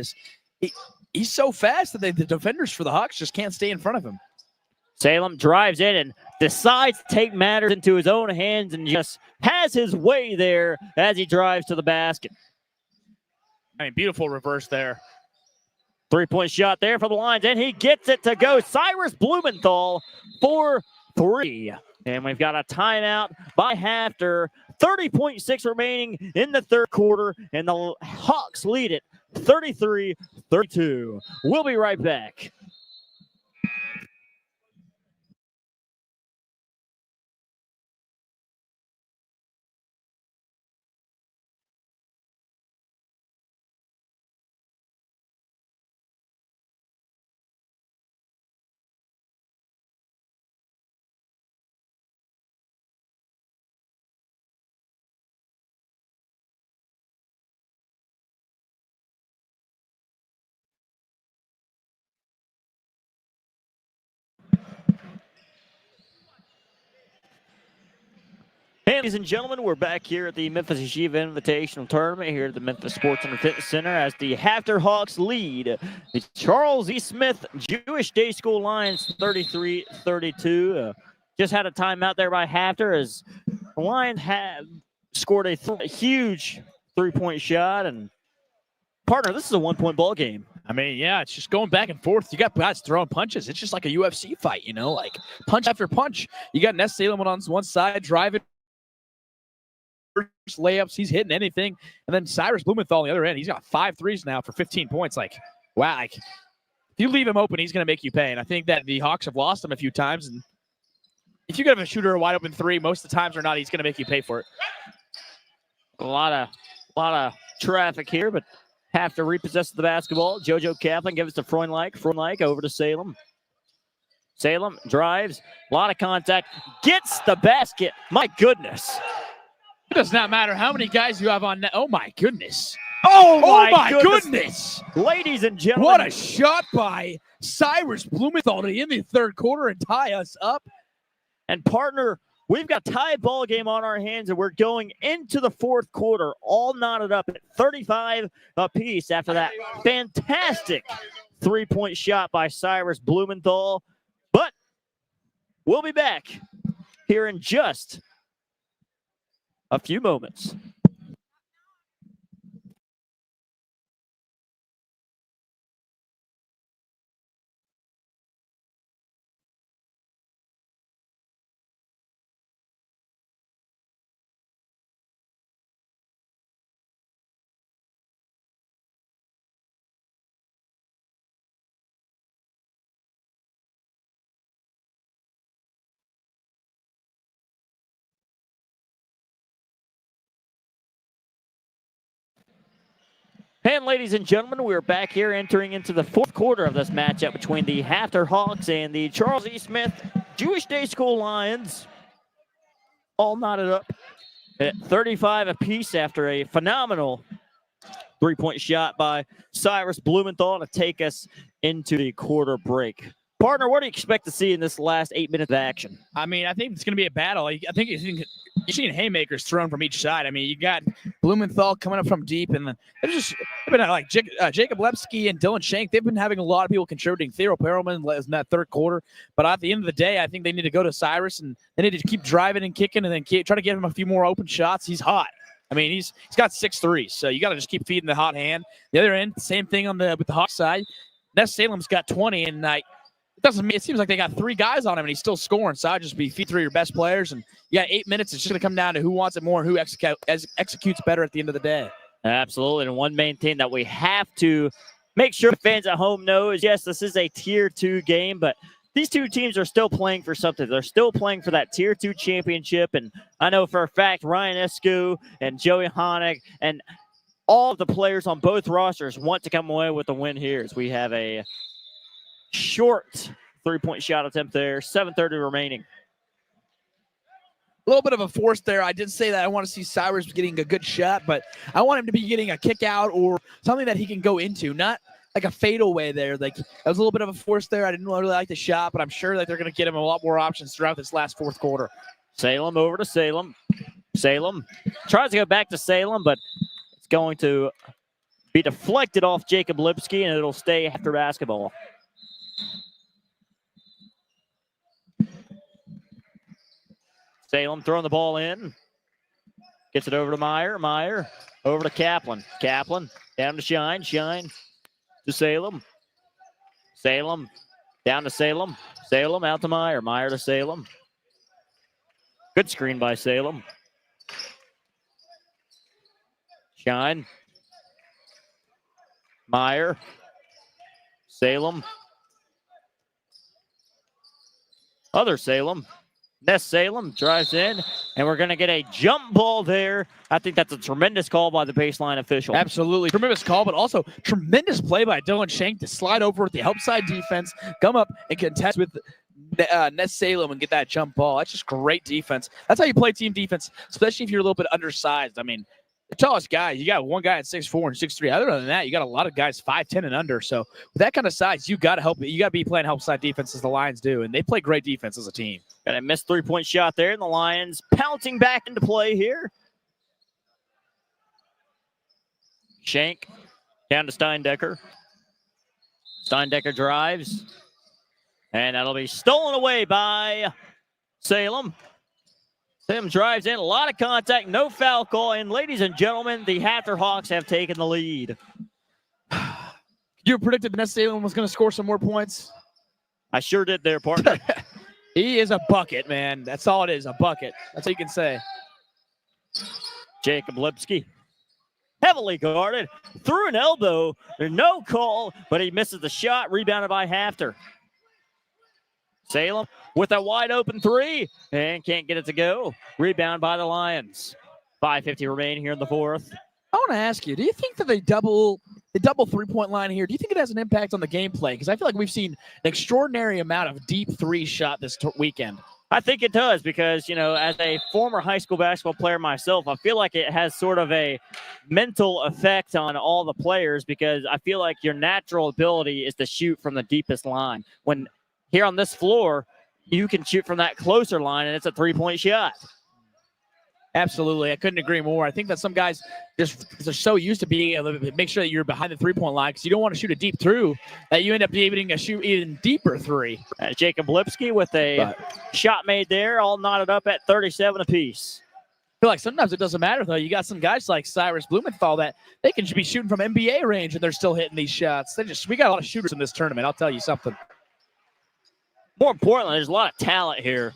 he's so fast that the defenders for the Hawks just can't stay in front of him. Salem drives in and decides to take matters into his own hands and just has his way there as he drives to the basket. I mean, beautiful reverse there. 3-point shot there for the Lions, and he gets it to go. Cyrus Blumenthal for 3. And we've got a timeout by HAFTR. 30.6 remaining in the third quarter, and the Hawks lead it 33-32. We'll be right back. Ladies and gentlemen, we're back here at the Memphis Yeshiva Invitational Tournament here at the Memphis Sports and Fitness Center as the HAFTR Hawks lead the Charles E. Smith Jewish Day School Lions 33-32. Just had a timeout there by HAFTR as the Lions have scored a huge 3-point shot. And partner, this is a 1-point ball game. I mean, yeah, it's just going back and forth. You got guys throwing punches. It's just like a UFC fight, you know, like punch after punch. You got Ness Salem on one side driving layups, he's hitting anything, and then Cyrus Blumenthal on the other end, he's got 5 threes now for 15 points. Like, wow, like if you leave him open, he's going to make you pay. And I think that the Hawks have lost him a few times, and if you give a shooter a wide open 3, most of the times or not, he's going to make you pay for it. A lot of traffic here, but HAFTR repossesses the basketball. JoJo Kaplan gives it to Freundlich. Freundlich over to Salem. Salem drives, a lot of contact, gets the basket. My goodness. It does not matter how many guys you have on net. Oh, my goodness. Oh, my goodness. Ladies and gentlemen. What a shot by Cyrus Blumenthal to end the third quarter and tie us up. And, partner, we've got a tie ball game on our hands, and we're going into the fourth quarter, all knotted up at 35 apiece after that fantastic 3-point shot by Cyrus Blumenthal. But we'll be back here in just a few moments. And ladies and gentlemen, we're back here entering into the fourth quarter of this matchup between the HAFTR Hawks and the Charles E. Smith Jewish Day School Lions. All knotted up at 35 apiece after a phenomenal 3-point shot by Cyrus Blumenthal to take us into the quarter break. Partner, what do you expect to see in this last 8 minutes of action? I mean, I think it's going to be a battle. I think you're seeing haymakers thrown from each side. I mean, you got Blumenthal coming up from deep, and then they've been like Jacob Lepsky and Dylan Shank. They've been having a lot of people contributing. Theo Perelman in that third quarter. But at the end of the day, I think they need to go to Cyrus, and they need to keep driving and kicking and then try to get him a few more open shots. He's hot. I mean, he's got 6 threes, so you got to just keep feeding the hot hand. The other end, same thing with the Hawks side. Ness Salem's got 20, and it seems like they got 3 guys on him, and he's still scoring. So I'd just be feed 3 of your best players, and you got 8 minutes. It's just going to come down to who wants it more and who executes better at the end of the day. Absolutely, and one main thing that we have to make sure fans at home know is, yes, this is a Tier 2 game, but these two teams are still playing for something. They're still playing for that Tier 2 championship, and I know for a fact Ryan Escu and Joey Honig and all of the players on both rosters want to come away with a win here as we have a short 3-point shot attempt there, 7:30 remaining. A little bit of a force there. I did say that I want to see Cyrus getting a good shot, but I want him to be getting a kick out or something that he can go into, not like a fadeaway there. Like, that was a little bit of a force there. I didn't really like the shot, but I'm sure that they're going to get him a lot more options throughout this last fourth quarter. Salem over to Salem. Salem tries to go back to Salem, but it's going to be deflected off Jacob Lipsky, and it'll stay after basketball. Salem throwing the ball in. Gets it over to Meyer. Meyer over to Kaplan. Kaplan down to Shine. Shine to Salem. Salem down to Salem. Salem out to Meyer. Meyer to Salem. Good screen by Salem. Shine. Meyer. Salem. Other Salem. Ness Salem drives in, and we're going to get a jump ball there. I think that's a tremendous call by the baseline official. Absolutely. Tremendous call, but also tremendous play by Dylan Shank to slide over with the help side defense, come up and contest with Ness Salem and get that jump ball. That's just great defense. That's how you play team defense, especially if you're a little bit undersized. I mean, the tallest guy, you got one guy at 6'4" and 6'3". Other than that, you got a lot of guys 5'10" and under. So with that kind of size, you got to help. You got to be playing help side defense as the Lions do, and they play great defense as a team. Got a missed three-point shot there, and the Lions pouncing back into play here. Shank down to Steindecker. Steindecker drives, and that'll be stolen away by Salem. Salem drives in, a lot of contact, no foul call, and ladies and gentlemen, the HAFTR Hawks have taken the lead. You predicted Ness Salem was going to score some more points? I sure did there, partner. He is a bucket, man. That's all it is, a bucket. That's all you can say. Jacob Lipsky, heavily guarded, threw an elbow. There's no call, but he misses the shot, rebounded by HAFTR. Salem with a wide open three and can't get it to go. Rebound by the Lions. 5:50 remaining here in the fourth. I want to ask you, do you think that the double three-point line here, do you think it has an impact on the gameplay? Because I feel like we've seen an extraordinary amount of deep three shot this weekend. I think it does because, you know, as a former high school basketball player myself, I feel like it has sort of a mental effect on all the players because I feel like your natural ability is to shoot from the deepest line. When here on this floor, you can shoot from that closer line, and it's a three-point shot. Absolutely. I couldn't agree more. I think that some guys just are so used to being able to make sure that you're behind the three-point line because you don't want to shoot a deep through that you end up being able to shoot even deeper three. Jacob Lipsky with a shot made there, all knotted up at 37 apiece. I feel like sometimes it doesn't matter, though. You got some guys like Cyrus Blumenthal that they can be shooting from NBA range, and they're still hitting these shots. We got a lot of shooters in this tournament. I'll tell you something. More importantly, there's a lot of talent here.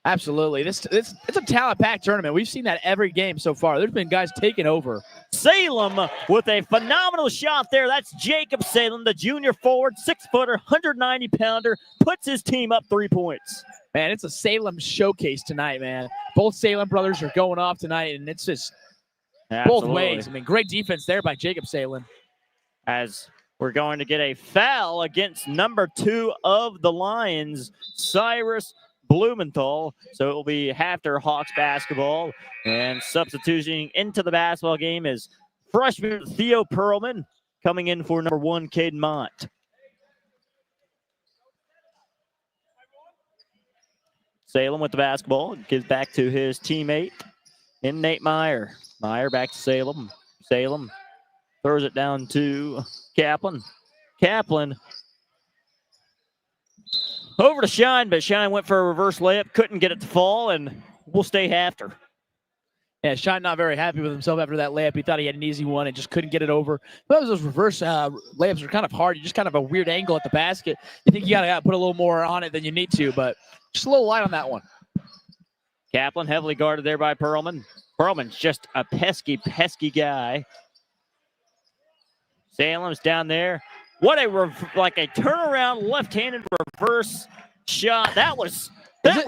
Absolutely. It's a talent-packed tournament. We've seen that every game so far. There's been guys taking over. Salem with a phenomenal shot there. That's Jacob Salem, the junior forward, 6-footer, 190-pounder, puts his team up 3 points. Man, it's a Salem showcase tonight, man. Both Salem brothers are going off tonight, and it's just both ways. I mean, great defense there by Jacob Salem. As we're going to get a foul against number 2 of the Lions, Cyrus Blumenthal. So it will be HAFTR Hawks basketball. And substituting into the basketball game is freshman Theo Perlman coming in for number 1, Caden Mott. Salem with the basketball. Gives back to his teammate in Nate Meyer. Meyer back to Salem. Salem throws it down to Kaplan. Kaplan over to Shine, but Shine went for a reverse layup, couldn't get it to fall, and we'll stay HAFTR. Yeah, Shine not very happy with himself after that layup. He thought he had an easy one and just couldn't get it over. But those reverse layups are kind of hard. You just kind of a weird angle at the basket. You think you got to put a little more on it than you need to, but just a little light on that one. Kaplan heavily guarded there by Perlman. Perlman's just a pesky, pesky guy. Salem's down there. What a turnaround left-handed reverse shot. That was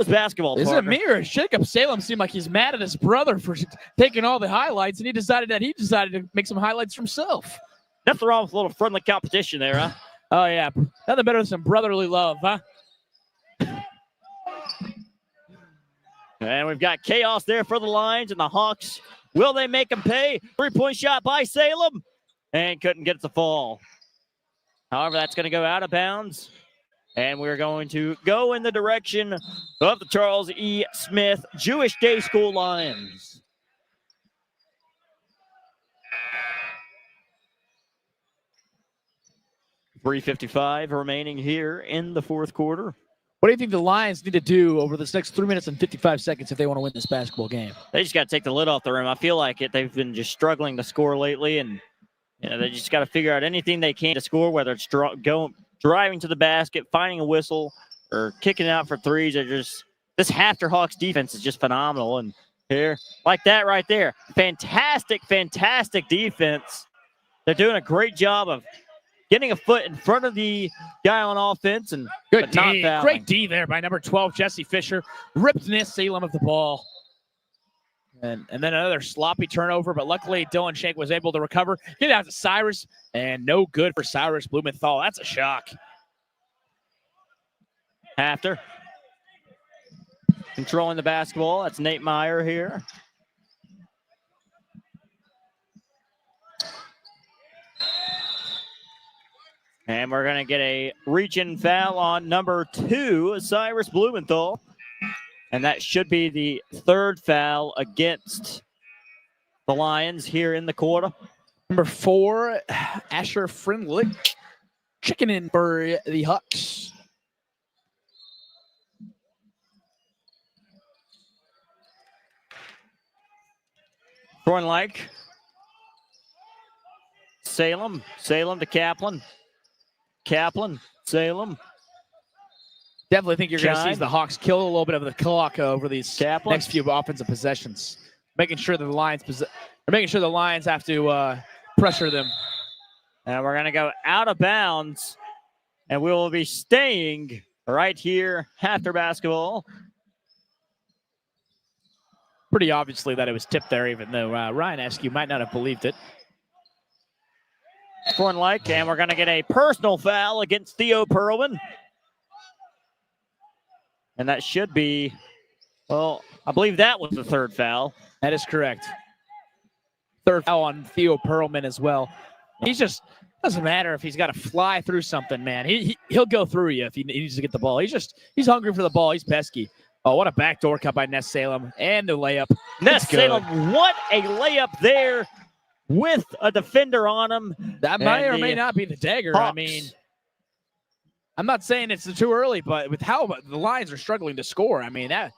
basketball. Is it me or Jacob Salem seemed like he's mad at his brother for taking all the highlights, and he decided to make some highlights for himself. Nothing wrong with a little friendly competition there, huh? Oh yeah, nothing better than some brotherly love, huh? And we've got chaos there for the Lions and the Hawks. Will they make them pay? 3-point shot by Salem, and couldn't get it to fall. However, that's going to go out of bounds. And we're going to go in the direction of the Charles E. Smith Jewish Day School Lions. 3:55 remaining here in the fourth quarter. What do you think the Lions need to do over this next 3 minutes and 55 seconds if they want to win this basketball game? They just got to take the lid off the rim. I feel like they've been just struggling to score lately, and they just got to figure out anything they can to score, whether it's driving to the basket, finding a whistle, or kicking out for threes. This HAFTR Hawks defense is just phenomenal. And here, like that right there, fantastic defense. They're doing a great job of getting a foot in front of the guy on offense and good D. Not Great D there by number 12, Jesse Fisher. Ripped Salem of the ball. And then another sloppy turnover, but luckily Dylan Shank was able to recover. Get it out to Cyrus, and no good for Cyrus Blumenthal. That's a shock. HAFTR controlling the basketball. That's Nate Meyer here. And we're going to get a reach-in foul on number 2, Cyrus Blumenthal. And that should be the third foul against the Lions here in the quarter. Number 4, Asher Friendlich, checking in for the Hawks. Thornlike. Salem to Kaplan. Kaplan, Salem. Definitely think you're going to see the Hawks kill a little bit of the clock over these next few offensive possessions, making sure that the Lions have to pressure them. And we're going to go out of bounds, and we will be staying right here after basketball. Pretty obviously that it was tipped there, even though Ryan Askew might not have believed it. Thornlike, and we're going to get a personal foul against Theo Perlman. And that should be, well, I believe that was the third foul. That is correct. Third foul on Theo Perlman as well. He's just, doesn't matter if he's got to fly through something, man. He'll go through you if he needs to get the ball. He's hungry for the ball. He's pesky. Oh, what a backdoor cut by Ness Salem. And the layup. Ness Salem, what a layup there with a defender on him. That may or may not be the dagger. Hawks. I mean, I'm not saying it's too early, but with how the Lions are struggling to score, I mean, that's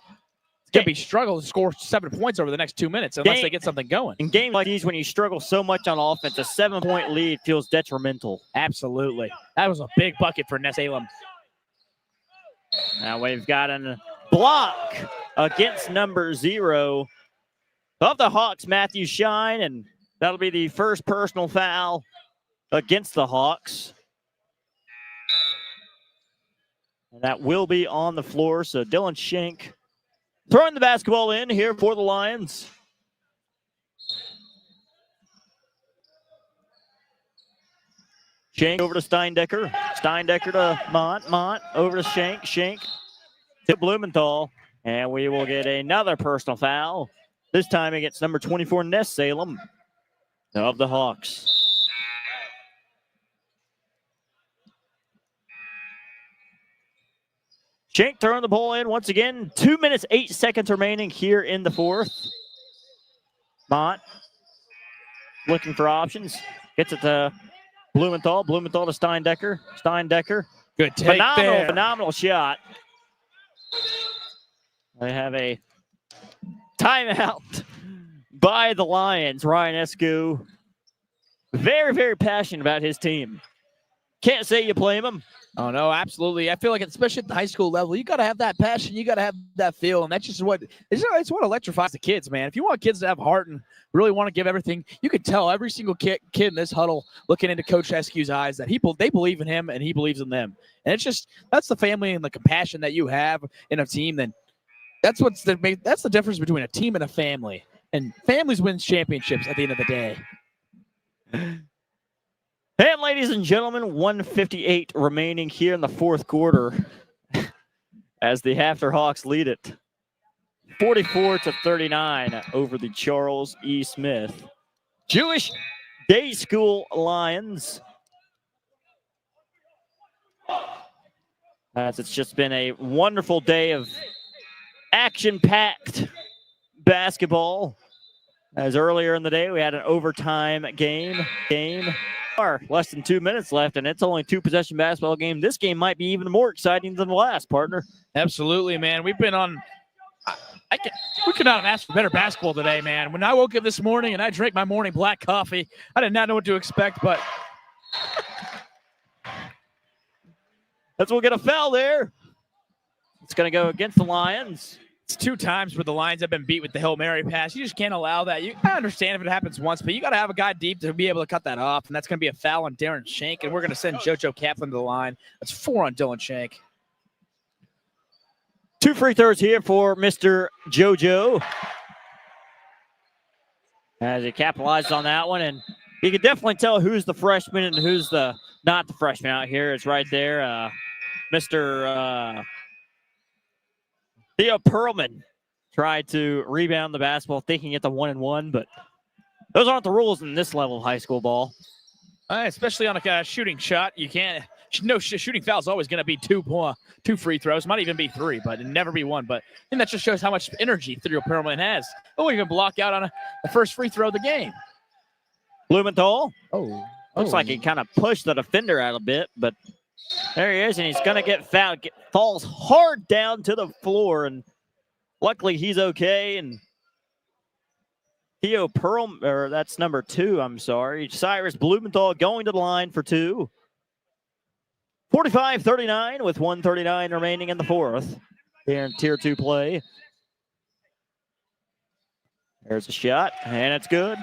going to be struggle to score 7 points over the next 2 minutes unless they get something going. In games like these, when you struggle so much on offense, a 7-point lead feels detrimental. Absolutely. That was a big bucket for Ness Salem. Now we've got a block against number 0 of the Hawks, Matthew Shine, and that'll be the first personal foul against the Hawks. And that will be on the floor. So Dylan Shank throwing the basketball in here for the Lions. Shank over to Steindecker. Steindecker to Mont. Mont over to Shank. Shank to Blumenthal. And we will get another personal foul. This time against number 24, Ness Salem of the Hawks. Shank throwing the ball in once again. 2 minutes, 8 seconds remaining here in the fourth. Mont looking for options. Gets it to Blumenthal. Blumenthal to Steindecker. Steindecker. Good take there. Phenomenal shot. They have a timeout by the Lions. Ryan Escu, very, very passionate about his team. Can't say you blame him. Oh, no, absolutely. I feel like, especially at the high school level, you got to have that passion. You got to have that feel. And that's just it's what electrifies the kids, man. If you want kids to have heart and really want to give everything, you can tell every single kid in this huddle looking into Coach Escu's eyes that they believe in him and he believes in them. And it's just, that's the family and the compassion that you have in a team. Then that's the difference between a team and a family. And families win championships at the end of the day. And ladies and gentlemen, 1:58 remaining here in the fourth quarter as the HAFTR Hawks lead it 44-39 over the Charles E. Smith Jewish Day School Lions. As it's just been a wonderful day of action-packed basketball. As earlier in the day, we had an overtime game. Less than 2 minutes left, and it's only 2-possession basketball game. This game might be even more exciting than the last, partner. Absolutely, man. We've been on. We could not have asked for better basketball today, man. When I woke up this morning and I drank my morning black coffee, I did not know what to expect, but we'll get a foul there. It's going to go against the Lions. it's 2 times where the Lions have been beat with the Hail Mary pass. You just can't allow that. I understand if it happens once, but you got to have a guy deep to be able to cut that off, and that's going to be a foul on Darren Shank, and we're going to send JoJo Kaplan to the line. That's 4 on Dylan Shank. 2 free throws here for Mr. JoJo. As he capitalized on that one, and you can definitely tell who's the freshman and who's not the freshman out here. It's right there. Mr. Theo Perlman tried to rebound the basketball, thinking it's a 1-and-1, but those aren't the rules in this level of high school ball. Especially on a shooting shot, you can't. No, shooting foul is always going to be 2 free throws. Might even be 3, but it never be 1. But I think that just shows how much energy Theo Perlman has. He'll even block out on the first free throw of the game. Blumenthal. Looks like he kind of pushed the defender out a bit, but there he is, and he's going to get fouled. Falls hard down to the floor, and luckily he's okay. And Theo Perlman, or that's number 2, I'm sorry. Cyrus Blumenthal going to the line for 2. 45-39 with 1:39 remaining in the fourth here in Tier 2 play. There's a shot, and it's good.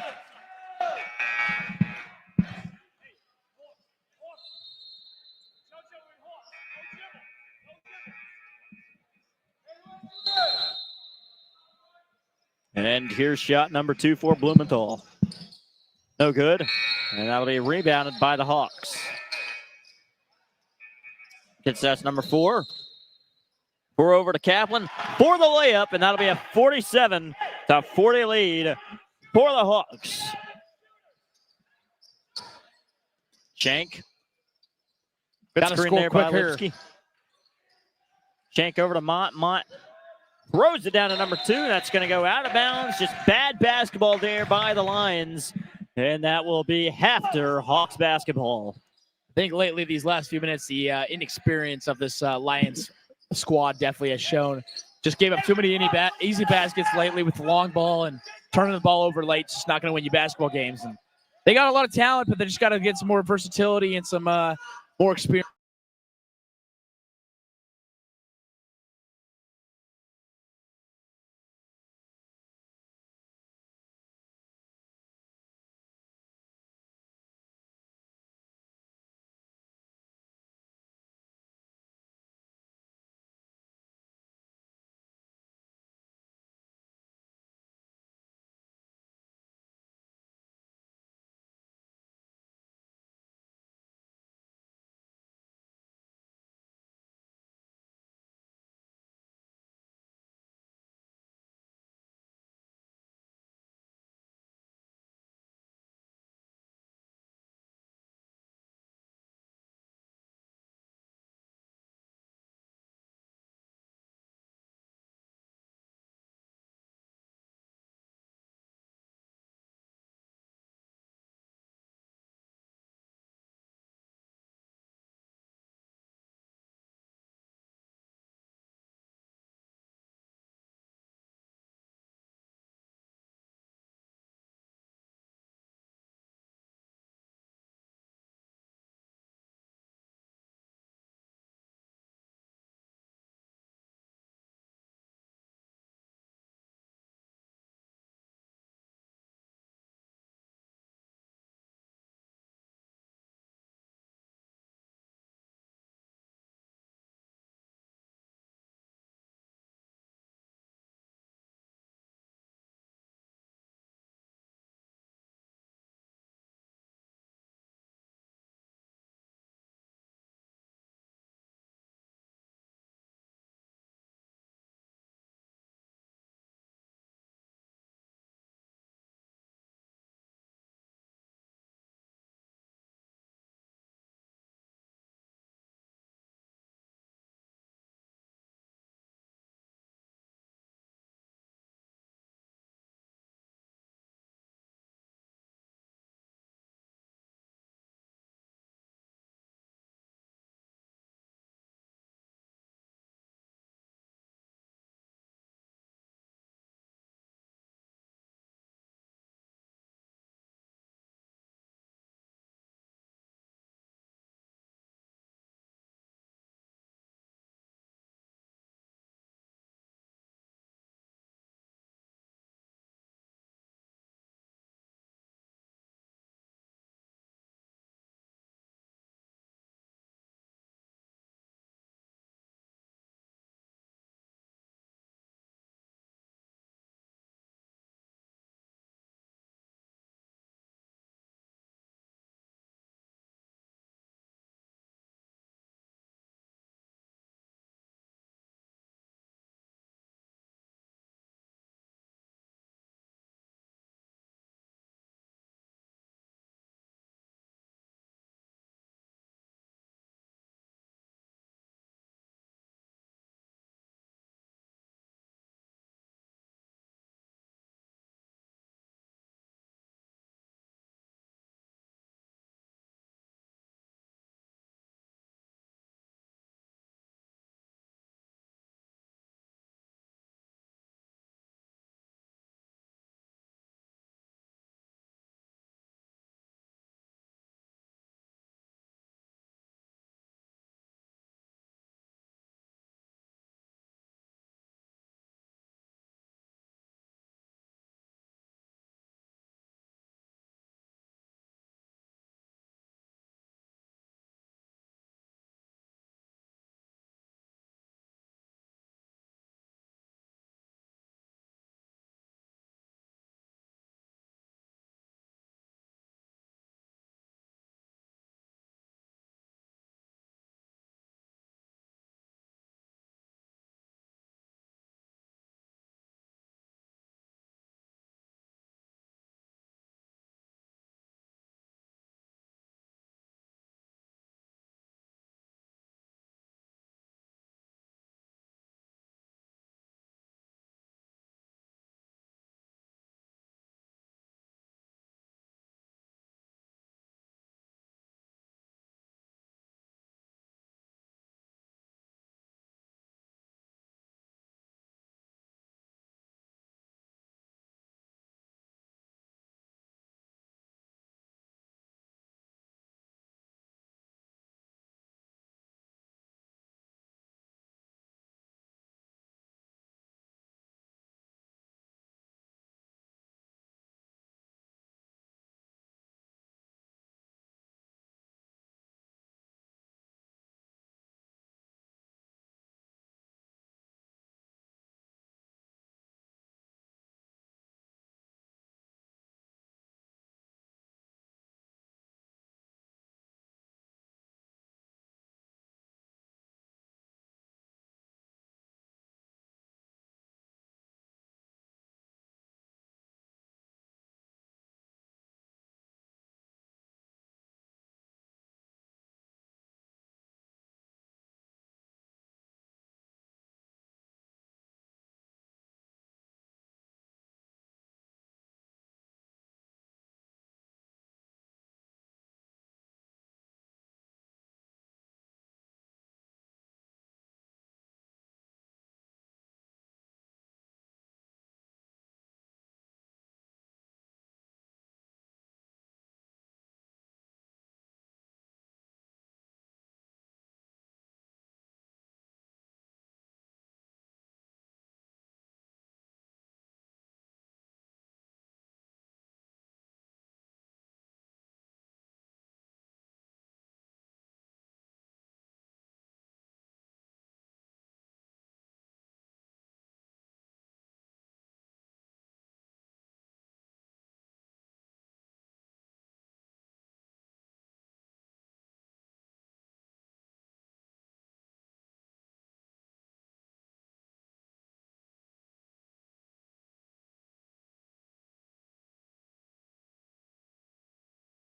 And here's shot number 2 for Blumenthal. No good, and that'll be rebounded by the Hawks. That's number 4. 4 over to Kaplan for the layup, and that'll be a 47-40 lead for the Hawks. Shank. Good screen there by Lipsky. Shank over to Mott. Mott throws it down to number 2. That's going to go out of bounds. Just bad basketball there by the Lions. And that will be HAFTR Hawks basketball. I think lately, these last few minutes, the inexperience of this Lions squad definitely has shown. Just gave up too many easy baskets lately with the long ball and turning the ball over late. It's just not going to win you basketball games. And they got a lot of talent, but they just got to get some more versatility and some more experience.